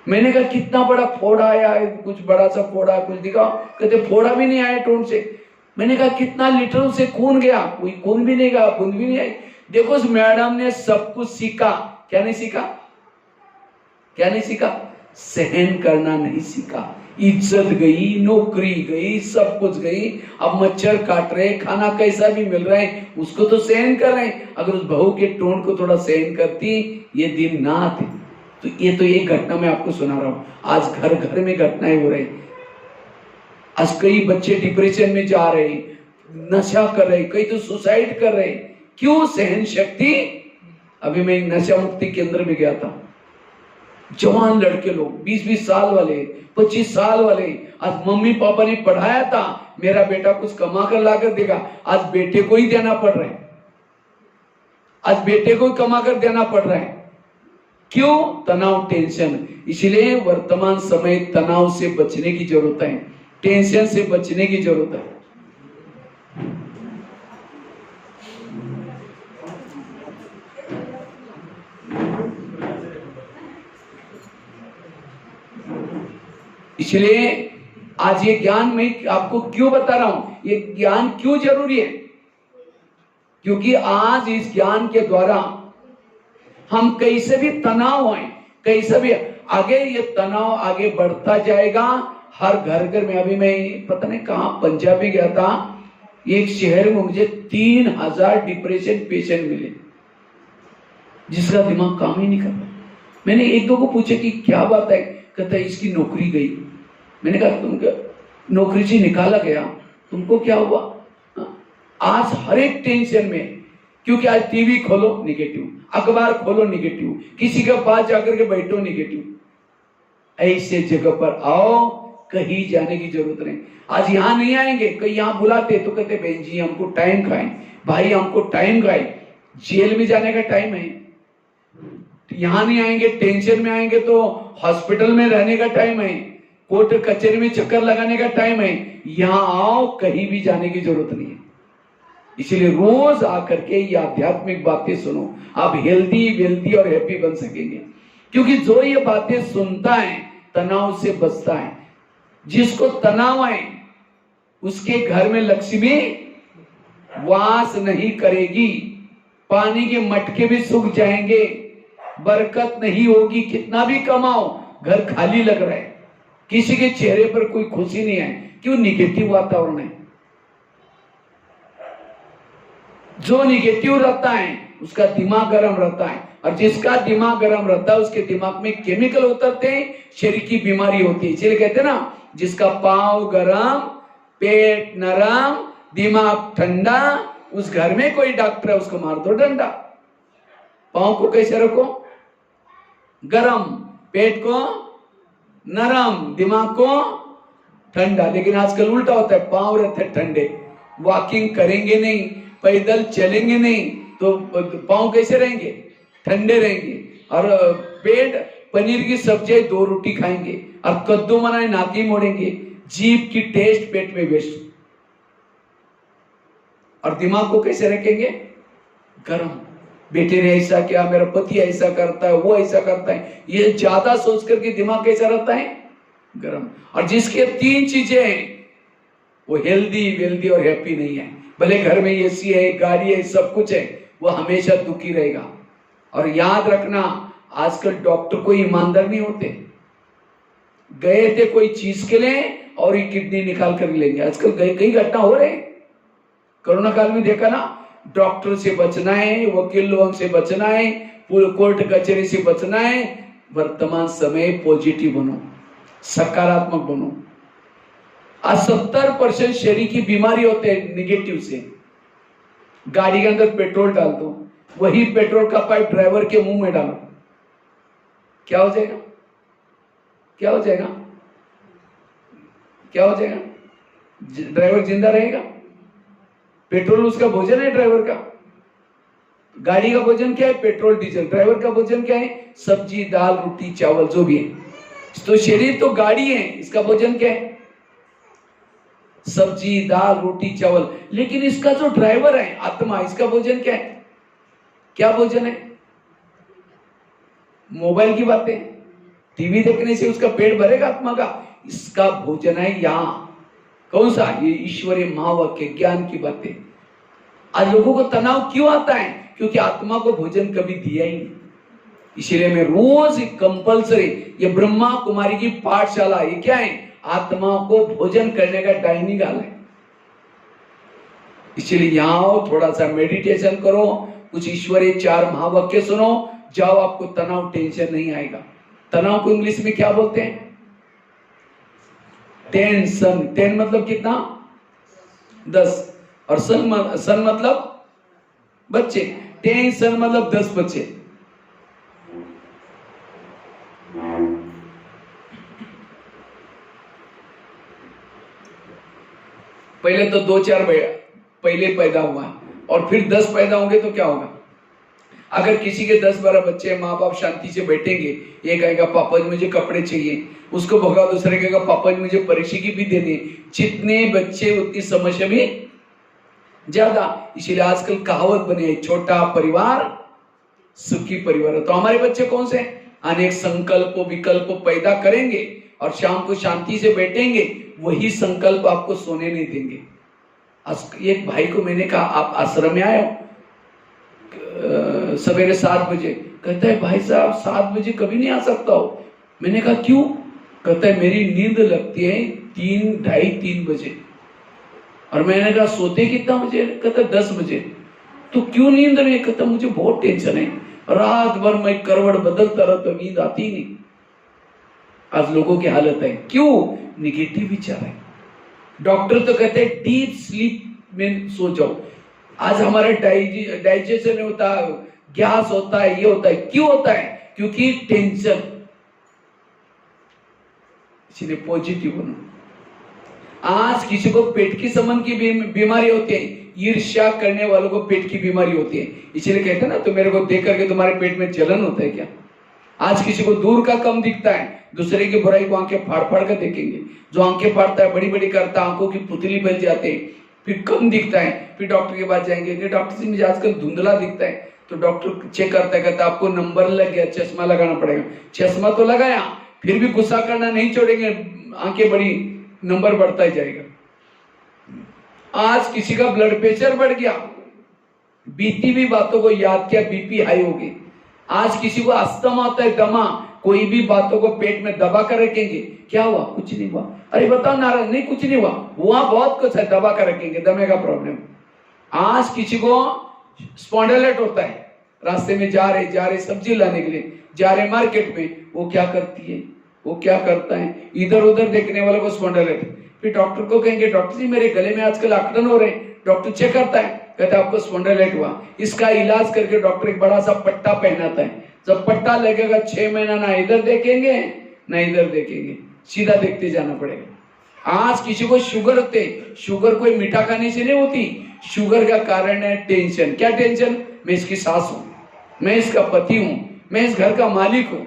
मैंने कहा कितना बड़ा फोड़ा आया है, कुछ बड़ा सा फोड़ा कुछ दिखाओ। कहते फोड़ा भी नहीं आया टोंड से। मैंने कहा कितना लीटर से खून गया? कोई खून भी नहीं गया, बूंद भी नहीं आई। देखो उस मैडम ने सब कुछ सीखा। क्या नहीं सीखा? क्या नहीं सीखा? सहन करना नहीं सीखा। इज्जत गई, नौकरी गई, सब कुछ गई। अब मच्छर काट रहे, खाना कैसा भी मिल रहा है उसको तो सहन कर रहे हैं। अगर उस बहू के टोन को थोड़ा सहन करती, ये दिन ना आते। तो ये तो एक घटना मैं आपको सुना रहा हूं। आज घर घर में घटनाएं हो रही। आज कई बच्चे डिप्रेशन में जा रहे, नशा कर रहे, कई तो सुसाइड कर रहे। क्यों? सहन शक्ति। अभी मैं एक नशा मुक्ति केंद्र में गया था। जवान लड़के लोग 20-20 साल वाले, 25 साल वाले। आज मम्मी पापा ने पढ़ाया था मेरा बेटा कुछ कमा कर ला कर देगा, आज बेटे को ही देना पड़ रहा है। आज बेटे को ही कमा कर देना पड़ रहा है। क्यों? तनाव, टेंशन। इसलिए वर्तमान समय तनाव से बचने की जरूरत है, टेंशन से बचने की जरूरत है। इसलिए आज ये ज्ञान मैं आपको क्यों बता रहा हूं, ये ज्ञान क्यों जरूरी है? क्योंकि आज इस ज्ञान के द्वारा हम कैसे भी तनाव है, कैसे भी आगे ये तनाव आगे बढ़ता जाएगा। हर घर घर में, अभी मैं पता नहीं कहां पंजाब में गया था, एक शहर में मुझे 3000 डिप्रेशन पेशेंट मिले जिसका दिमाग काम ही नहीं कर रहा। मैंने एक दो को पूछा कि क्या बात है? कहता है इसकी नौकरी गई। मैंने कहा तुमको नौकरी से निकाला गया, तुमको क्या हुआ? आज हर एक टेंशन में, क्योंकि आज टीवी खोलो निगेटिव, अखबार खोलो निगेटिव, किसी के पास जाकर के बैठो निगेटिव। ऐसे जगह पर आओ, कहीं जाने की जरूरत नहीं। आज यहाँ नहीं आएंगे, कहीं यहाँ बुलाते तो कहते बहन जी हमको टाइम खाए, भाई हमको टाइम खाए, जेल में जाने का टाइम है। यहाँ नहीं आएंगे, टेंशन में आएंगे तो हॉस्पिटल में रहने का टाइम है, कोर्ट कचहरी में चक्कर लगाने का टाइम है। यहाँ आओ, कहीं भी जाने की जरूरत नहीं है। इसलिए रोज आकर के ये आध्यात्मिक बातें सुनो, आप हेल्दी, वेल्दी और हैप्पी बन सकेंगे। क्योंकि जो ये बातें सुनता है तनाव से बचता है। जिसको तनाव है उसके घर में लक्ष्मी वास नहीं करेगी, पानी के मटके भी सूख जाएंगे, बरकत नहीं होगी। कितना भी कमाओ घर खाली लग रहा है, किसी के चेहरे पर कोई खुशी नहीं है। क्यों? निगेटिव वातावरण है। जो निगेटिव रहता है उसका दिमाग गर्म रहता है, और जिसका दिमाग गर्म रहता है उसके दिमाग में केमिकल उतरते हैं, शरीर की बीमारी होती है। इसलिए कहते हैं ना, जिसका पांव गरम, पेट नरम, दिमाग ठंडा, उस घर में कोई डॉक्टर है उसको मार दो डंडा। पांव को कैसे रखो? गरम, पेट को नरम, दिमाग को ठंडा। लेकिन आजकल उल्टा होता है, पांव रहते ठंडे, वॉकिंग करेंगे नहीं, पैदल चलेंगे नहीं, तो पांव कैसे रहेंगे? ठंडे रहेंगे। और पेट पनीर की सब्जी 2 रोटी खाएंगे, और कद्दू बनाए नाकी मोड़ेंगे, जीभ की टेस्ट पेट में वेस्ट। और दिमाग को कैसे रखेंगे? गरम। बेटे ने ऐसा किया, मेरा पति ऐसा करता है, वो ऐसा करता है, ये ज्यादा सोच करके दिमाग कैसा रहता है? गरम। और जिसके 3 चीजें हैं वो हेल्दी, वेल्दी और हैप्पी नहीं है। भले घर में एसी है, गाड़ी है, सब कुछ है, वो हमेशा दुखी रहेगा। और याद रखना, आजकल डॉक्टर कोई ईमानदार नहीं होते। गए थे कोई चीज के लिए और ये किडनी निकाल कर लेंगे। आजकल कई घटना हो रहे। कोरोना काल में देखा ना, डॉक्टर से बचना है, वकील लोगों से बचना है, कोर्ट कचहरी से बचना है। वर्तमान समय पॉजिटिव बनो, सकारात्मक बनो। आज 70% शरीर की बीमारी होते हैं निगेटिव से। गाड़ी के अंदर पेट्रोल डाल दो, वही पेट्रोल का पाइप ड्राइवर के मुंह में डालो, क्या हो जाएगा? क्या हो जाएगा? क्या हो जाएगा? ड्राइवर जिंदा रहेगा? पेट्रोल उसका भोजन है ड्राइवर का। गाड़ी का भोजन क्या है? Petrol diesel. ड्राइवर का भोजन क्या है? सब्जी, दाल, रोटी, चावल, जो भी है। तो शरीर तो गाड़ी है, इसका भोजन क्या है? सब्जी दाल रोटी चावल। लेकिन इसका जो ड्राइवर है आत्मा, इसका भोजन क्या है? क्या भोजन है? मोबाइल की बातें, टीवी देखने से उसका पेट भरेगा आत्मा का? इसका भोजन है यहां कौन सा? ये ईश्वरीय महावाक्य ज्ञान की बातें। आज लोगों को तनाव क्यों आता है? क्योंकि आत्मा को भोजन कभी दिया ही नहीं। इसलिए मैं रोज कंपल्सरी, ये ब्रह्मा कुमारी की पाठशाला, ये क्या है? आत्मा को भोजन करने का डाइनिंग हॉल है। इसलिए यहां आओ, थोड़ा सा मेडिटेशन करो, कुछ ईश्वरीय 4 महावाक्य सुनो, जाओ, आपको तनाव टेंशन नहीं आएगा। तनाव को इंग्लिश में क्या बोलते हैं? टेंशन। टेन मतलब कितना? 10। और सन मतलब बच्चे। टेंशन मतलब 10 बच्चे। पहले तो 2-4 पहले पैदा हुआ और फिर 10 पैदा होंगे तो क्या होगा? अगर किसी के 10-12 बच्चे, माँ बाप शांति से बैठेंगे, ये कहेगा पापा जी मुझे कपड़े चाहिए, उसको भगा दूसरे कहेगा पापा जी मुझे परीक्षा की भी दे दे। जितने बच्चे उतनी समस्या भी ज्यादा। इसलिए आजकल कहावत बनी है, छोटा परिवार सुखी परिवार। तो हमारे बच्चे कौन से? अनेक संकल्प विकल्प पैदा करेंगे और शाम को शांति से बैठेंगे, वही संकल्प आपको सोने नहीं देंगे। एक भाई को मैंने कहा आप आश्रम में आए हो सवेरे 7 बजे। कहता है भाई साहब 7 बजे कभी नहीं आ सकता हो। मैंने कहा क्यों? कहता है मेरी नींद लगती है 3-2:30-3 बजे। और मैंने कहा सोते कितना बजे? कहता 10 बजे। तो क्यों नींद नहीं? कहता मुझे बहुत टेंशन है, रात भर मैं करवट बदलता रहता, नींद आती नहीं। आज लोगों की हालत है क्यों? निगेटिव विचार है। डॉक्टर तो कहते हैं डीप स्लीप में सो जाओ। आज हमारा डाइजेशन होता है, गैस होता है, ये होता है। क्यों होता है? क्योंकि टेंशन। इसलिए पॉजिटिव बनो। आज किसी को पेट की संबंध की बीमारी होती है, ईर्ष्या करने वालों को पेट की बीमारी होती है। इसलिए कहते हैं ना, तो मेरे को देख करके तुम्हारे पेट में जलन होता है क्या? आज किसी को दूर का कम दिखता है, दूसरे की बुराई को आंखें फाड़ फाड़ कर देखेंगे। जो आंखें फाड़ता है, बड़ी बड़ी करता है, आंखों की पुतली बन जाते हैं, फिर कम दिखता है, फिर डॉक्टर के पास जाएंगे कि डॉक्टर जी मुझे आजकल धुंधला दिखता है। तो डॉक्टर चेक करता है, कहता है आपको नंबर लग गया, चश्मा लगाना पड़ेगा। चश्मा तो लगाया, फिर भी गुस्सा करना नहीं छोड़ेंगे, आंखें बड़ी, नंबर बढ़ता ही जाएगा। आज किसी का ब्लड प्रेशर बढ़ गया, बीती भी बातों को याद किया, बीपी हाई हो गई। आज किसी को अस्थमा होता है, दमा, कोई भी बातों को पेट में दबा कर रखेंगे। क्या हुआ? कुछ नहीं हुआ। अरे बताओ नाराज, नहीं कुछ नहीं हुआ, वहां बहुत कुछ है, दबा कर रखेंगे, दमे का प्रॉब्लम। आज किसी को स्पॉन्डिलाइट होता है, रास्ते में जा रहे सब्जी लाने के लिए जा रहे मार्केट में, वो क्या करती है, वो क्या करता है, इधर उधर देखने वालों को स्पॉन्डिलाइट। फिर डॉक्टर को कहेंगे डॉक्टर जी मेरे गले में आजकल अकड़न हो रहे हैं। डॉक्टर चेक करता है, कहता है आपको स्पॉन्डिलाइट हुआ। इसका इलाज करके डॉक्टर एक बड़ा सा पट्टा पहनाता है। जब पट्टा लगेगा 6 महीना ना इधर देखेंगे ना इधर देखेंगे, सीधा देखते जाना पड़ेगा। आज किसी को शुगर होते, शुगर कोई मीठा खाने से नहीं होती, शुगर का कारण है टेंशन। क्या टेंशन? मैं इसकी सास हूं, मैं इसका पति हूं, मैं इस घर का मालिक हूं,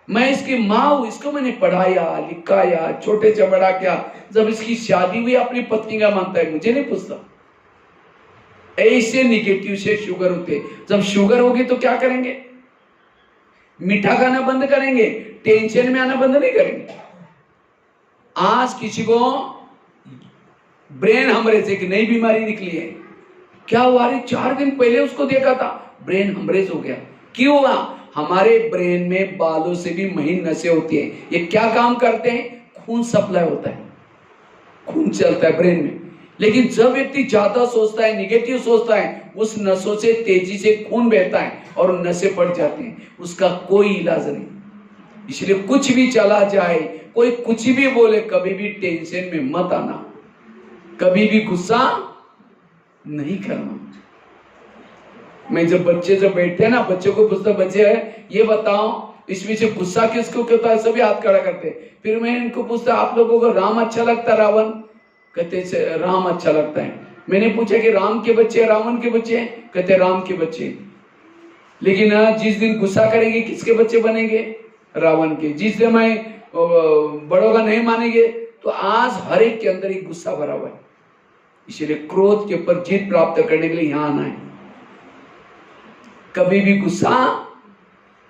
मैं इसकी माँ हूं, इसको मैंने पढ़ाया लिखाया, छोटे से बड़ा किया। जब इसकी शादी हुई अपनी पत्नी का मानता है, मुझे नहीं पूछता। ऐसे निगेटिव से शुगर होते। जब शुगर होगी तो क्या करेंगे? मीठा खाना बंद करेंगे, टेंशन में आना बंद नहीं करेंगे। आज किसी को ब्रेन हेमरेज एक नई बीमारी निकली है। क्या हुआ? 4 दिन पहले उसको देखा था, ब्रेन हेमरेज हो गया। क्यों हुआ? हमारे ब्रेन में बालों से भी महीन नसें होती है। ये क्या काम करते हैं? खून सप्लाई होता है, खून चलता है ब्रेन में। लेकिन जब व्यक्ति ज्यादा सोचता है, निगेटिव सोचता है, उस नसों से तेजी से खून बहता है और नसें फट जाती हैं। उसका कोई इलाज नहीं। इसलिए कुछ भी चला जाए, कोई कुछ भी बोले, कभी भी टेंशन में मत आना, कभी भी गुस्सा नहीं करना। मैं जब बच्चे जब बैठते हैं ना, बच्चों को पूछता, बच्चे है ये बताओ इसमें से गुस्सा किसको होता है? सभी हाथ खड़ा करते। फिर मैं इनको पूछता, आप लोगों को राम अच्छा लगता रावण? कहते राम अच्छा लगता है। मैंने पूछा कि राम के बच्चे रावण के बच्चे? कहते राम के बच्चे। लेकिन जिस दिन गुस्सा करेंगे किसके बच्चे बनेंगे? रावण के। जिस दिन मैं बड़ों का नहीं मानेंगे तो आज हर एक के अंदर एक गुस्सा भरा हुआ है। इसलिए क्रोध के ऊपर जीत प्राप्त करने के लिए यहां आना है। कभी भी गुस्सा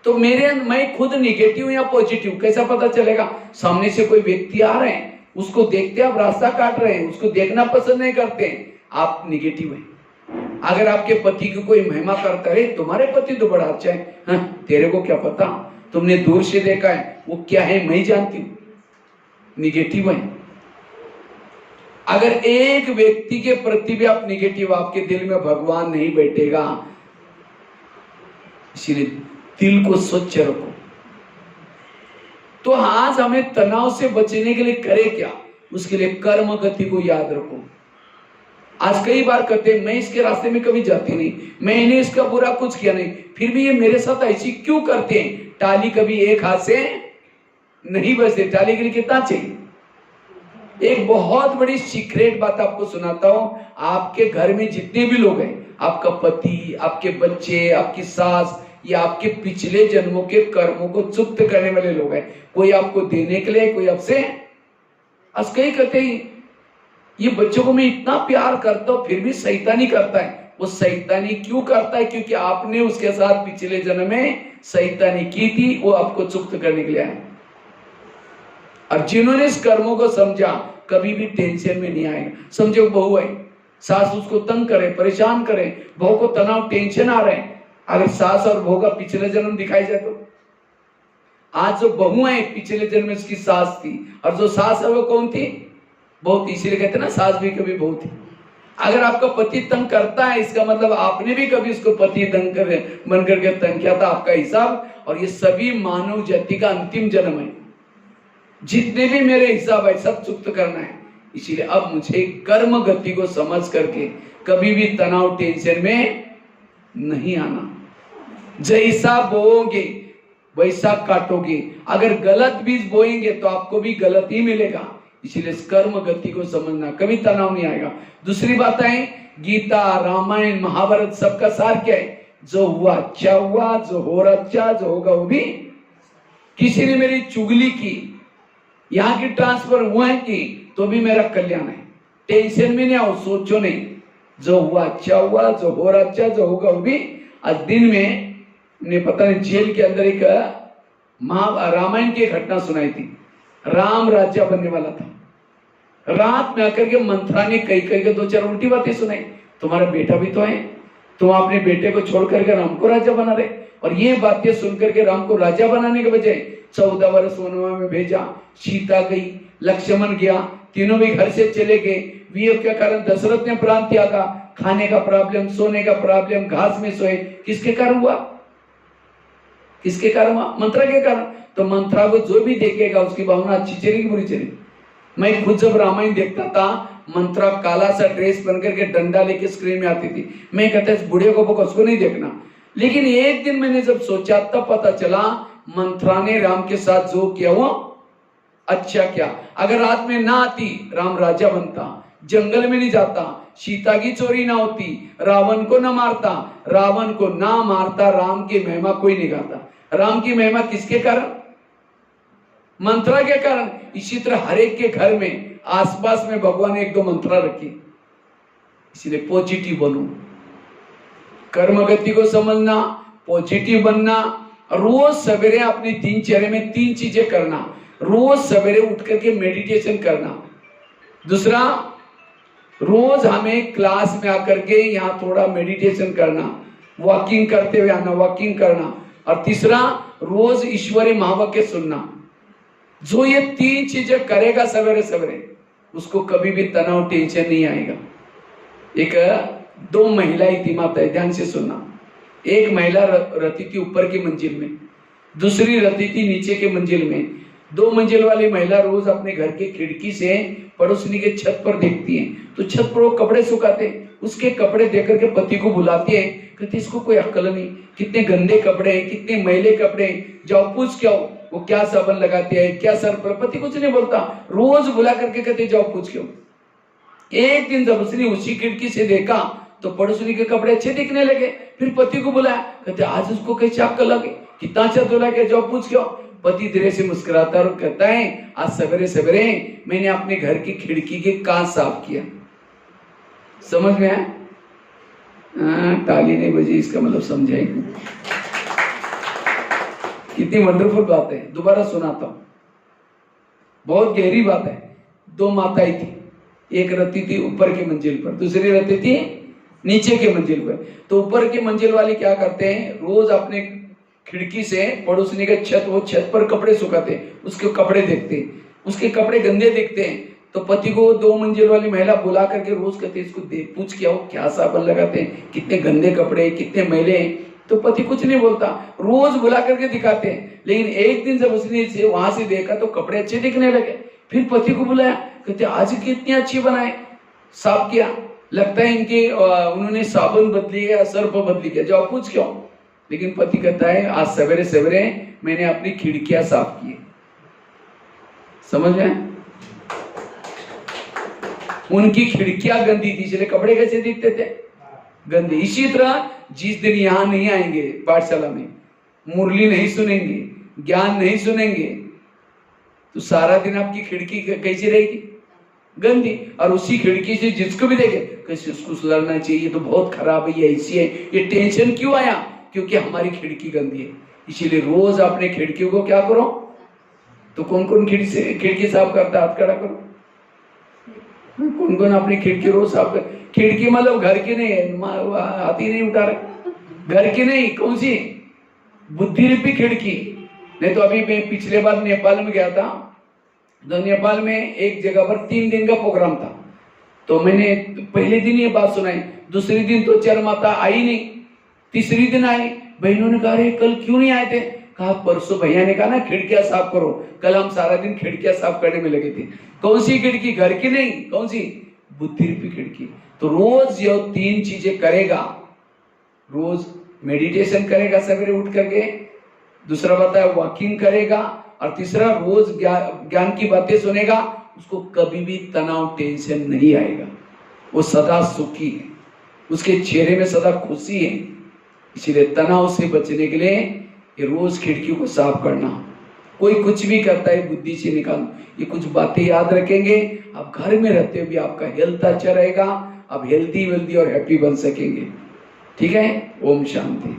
तो मैं खुद निगेटिव या पॉजिटिव कैसा पता चलेगा? सामने से कोई व्यक्ति आ रहे हैं, उसको देखते आप रास्ता काट रहे हैं, उसको देखना पसंद नहीं करते, आप निगेटिव हैं। अगर आपके पति की कोई महिमा करता है, तुम्हारे पति तो बड़ा अच्छा है, हाँ, तेरे को क्या पता, तुमने दूर से देखा है, वो क्या है मैं जानती हूं, निगेटिव है। अगर एक व्यक्ति के प्रति भी आप निगेटिव, आपके दिल में भगवान नहीं बैठेगा। इसीलिए दिल को स्वच्छ रखो। तो आज हमें तनाव से बचने के लिए करे क्या? उसके लिए कर्म गति को याद रखो। आज कई बार कहते हैं मैं इसके रास्ते में कभी जाती नहीं, मैंने इसका बुरा कुछ किया नहीं, फिर भी ये मेरे साथ ऐसी क्यों करते हैं? टाली कभी एक हाथ से नहीं बजते, टाली के लिए कितना चाहिए? एक बहुत बड़ी सीक्रेट बात आपको सुनाता हूं। आपके घर में जितने भी लोग हैं, आपका पति, आपके बच्चे, आपकी सास, या आपके पिछले जन्मों के कर्मों को चुक्त करने वाले लोग हैं। कोई आपको देने के लिए, कोई आपसे आज कई कहते हैं ये बच्चों को मैं इतना प्यार करता हूं फिर भी शैतानी करता है। वो शैतानी क्यों करता है? क्योंकि आपने उसके साथ पिछले जन्म में शैतानी की थी, वो आपको चुक्त करने के लिए आए। और जिन्होंने इस कर्मों को समझा कभी भी टेंशन में नहीं आएगा। समझो बहू है, सास उसको तंग करे, परेशान करे, बहू को तनाव टेंशन आ रहे हैं। अगर सास और बहू का पिछले जन्म दिखाई जाए तो आज जो बहू है पिछले जन्म में उसकी सास थी, और जो सास है वो कौन थी? बहू थी। इसीलिए कहते हैं ना सास भी कभी बहू थी। अगर आपका पति तंग करता है, इसका मतलब आपने भी कभी उसको पति तंग कर बन करके तंग किया था। आपका हिसाब, और ये सभी मानव जाति का अंतिम जन्म है। जितने भी मेरे हिसाब है सब चुक्त करना है। इसीलिए अब मुझे कर्म गति को समझ करके कभी भी तनाव टेंशन में नहीं आना। जैसा बोओगे वैसा काटोगे। अगर गलत बीज बोएंगे तो आपको भी गलत ही मिलेगा। इसलिए कर्म गति को समझना, कभी तनाव नहीं आएगा। दूसरी बात है, गीता, रामायण, महाभारत सबका सार क्या है? जो हुआ अच्छा हुआ, जो हो रहा अच्छा, जो होगा वो भी। किसी ने मेरी चुगली की, यहाँ की ट्रांसफर हुआ है कि तो भी मेरा कल्याण है। टेंशन में नहीं आओ, सोचो नहीं, जो हुआ अच्छा हुआ, जो हो रहा अच्छा, जो होगा वो भी। आज दिन में ने पता नहीं जेल के अंदर एक रामायण की घटना सुनाई थी। राम राजा बनने वाला था। रात में आकर के मंत्रा ने कई कई के दो चार उल्टी बातें सुनाई। तुम्हारा बेटा भी तो है, तुम अपने बेटे को छोड़ करके राम को राजा बना रहे। और ये बातें सुनकर के राम को राजा बनाने के बजाय 14 वर्ष वनवास में भेजा। सीता गई, लक्ष्मण गया, तीनों भी घर से चले गए। वियोग के कारण दशरथ ने प्राण त्यागा। खाने का प्रॉब्लम, सोने का प्रॉब्लम, घास में सोए। किसके कारण हुआ? किसके कारण हुआ? मंत्रा के कारण। तो मंत्रा को जो भी देखेगा उसकी भावना अच्छी चलेगी बुरी चलेगी। मैं खुद जब रामायण देखता था, मंत्रा काला सा ड्रेस बनकर के डंडा लेके स्क्रीन में आती थी। मैं कहता इस बूढ़े को उसको नहीं देखना। लेकिन एक दिन मैंने जब सोचा तब पता चला मंत्रा ने राम के साथ जो किया वो अच्छा क्या। अगर रात में ना आती राम राजा बनता, जंगल में नहीं जाता, सीता की चोरी ना होती, रावण को ना मारता, रावण को ना मारता, राम की महिमा कोई नहीं गाता। राम की महिमा किसके कारण? मंत्रा के कारण। इसी तरह हर एक के घर में आसपास में भगवान ने एक दो मंत्रा रखी। इसलिए पॉजिटिव बनो, कर्म गति को समझना, पॉजिटिव बनना। रोज सवेरे अपनी दिनचर्या में 3 चीजें करना। रोज सवेरे उठ करके मेडिटेशन करना। दूसरा, रोज हमें क्लास में आकर के यहाँ थोड़ा मेडिटेशन करना, वॉकिंग करते हुए आना, वॉकिंग करना। और तीसरा, रोज ईश्वरीय महावाक्य सुनना। जो ये 3 चीजें करेगा सवेरे सवेरे, उसको कभी भी तनाव टेंशन नहीं आएगा। एक 2 महिलाएं थी, माता है, ध्यान से सुनना। एक महिला रहती थी ऊपर की मंजिल में, दूसरी रहती थी नीचे के मंजिल में। 2 मंजिल वाली महिला रोज अपने घर के खिड़की से पड़ोसनी के छत पर देखती है, तो छत पर वो कपड़े सुखाते। उसके कपड़े देख करके पति को बुलाती है, कहती इसको कोई अक्ल नहीं, कितने गंदे कपड़े हैं, कितने मैले कपड़े हैं, जाओ पूछ के आओ वो क्या साबुन लगाती है, क्या सर पर। पति कुछ नहीं बोलता, रोज बुला करके कहते जाओ पूछ के आओ। एक दिन जब उसने उसी खिड़की से देखा तो पड़ोसनी के कपड़े अच्छे दिखने लगे। फिर पति को बुलाया, कहते आज उसको कैसे अक्ल लगे, कितना अच्छा धुला के जाओ पूछ के आओ। पति धीरे से मुस्कुराता है और कहता है आज सवेरे सवेरे मैंने अपने घर की खिड़की के कांच साफ किया। समझ में आया? ताली नहीं बजी, इसका मतलब समझाएंगे। कितनी वंडरफुल बात है, दोबारा सुनाता हूं, बहुत गहरी बात है। दो माताएं थी, एक रहती थी ऊपर की मंजिल पर, दूसरी रहती थी नीचे के मंजिल पर। तो ऊपर की मंजिल वाले क्या करते हैं, रोज अपने खिड़की से पड़ोसनी का छत, वो छत पर कपड़े सुखाते हैं, उसके कपड़े देखते हैं, उसके कपड़े गंदे दिखते हैं तो पति को दो मंजिल वाली महिला बुला करके रोज कहते हैं इसको देख पूछ के आओ क्या साबुन लगाते हैं, कितने गंदे कपड़े, कितने मैले हैं। तो पति कुछ नहीं बोलता, रोज बुला करके दिखाते हैं। लेकिन एक दिन जब उसने से वहां से देखा तो कपड़े अच्छे दिखने लगे, फिर पति को बुलाया, कहते आज कितनी अच्छी बनाए, साफ किया, लगता है इनके उन्होंने साबुन बदली है, सर्फ बदली किया, जाओ पूछ क्यों। लेकिन पति कहता है आज सवेरे सवेरे मैंने अपनी खिड़कियां साफ की। समझ में? उनकी खिड़कियां गंदी थी इसलिए कपड़े कैसे दिखते थे, गंदे। इसी तरह जिस दिन यहां नहीं आएंगे पाठशाला में, मुरली नहीं सुनेंगे, ज्ञान नहीं सुनेंगे, तो सारा दिन आपकी खिड़की कैसी रहेगी, गंदी। और उसी खिड़की से जिसको भी देखे कैसे उसको सुधरना चाहिए, तो बहुत खराब है, ये ऐसी है, ये टेंशन क्यों आया, क्योंकि हमारी खिड़की गंदी है। इसीलिए रोज अपने खिड़कियों को क्या करो। तो कौन कौन खिड़की साफ करता है, हाथ खड़ा करो। कौन कौन अपनी खिड़की रोज साफ कर, खिड़की मतलब घर की नहीं है, हाथ ही नहीं उठा रहे, घर की नहीं, कौन सी, बुद्धि रूपी खिड़की। नहीं तो अभी मैं पिछले बार नेपाल में गया था, तो नेपाल में एक जगह पर 3 दिन का प्रोग्राम था। तो मैंने पहले दिन ये बात सुनाई, दूसरे दिन तो चर माता आई नहीं, तीसरी दिन आई। बहनों ने कहा कल क्यों नहीं आए थे, कहा परसों भैया ने कहा ना खिड़कियां साफ करो, कल हम सारा दिन खिड़कियां साफ करने में लगे थे। कौन सी खिड़की, घर की नहीं, कौन सी, बुद्धि रूपी खिड़की। तो रोज ये 3 चीजें करेगा, रोज मेडिटेशन करेगा सवेरे उठ करके, दूसरा बताया वॉकिंग करेगा, और तीसरा रोज ज्ञान की बातें सुनेगा, उसको कभी भी तनाव टेंशन नहीं आएगा, वो सदा सुखी है, उसके चेहरे में सदा खुशी है। इसीलिए तनाव से बचने के लिए ये रोज खिड़की को साफ करना। कोई कुछ भी करता है बुद्धि से निकालो, ये कुछ बातें याद रखेंगे, आप घर में रहते हुए भी आपका हेल्थ अच्छा रहेगा, आप हेल्दी वेल्दी और हैप्पी बन सकेंगे। ठीक है, ओम शांति।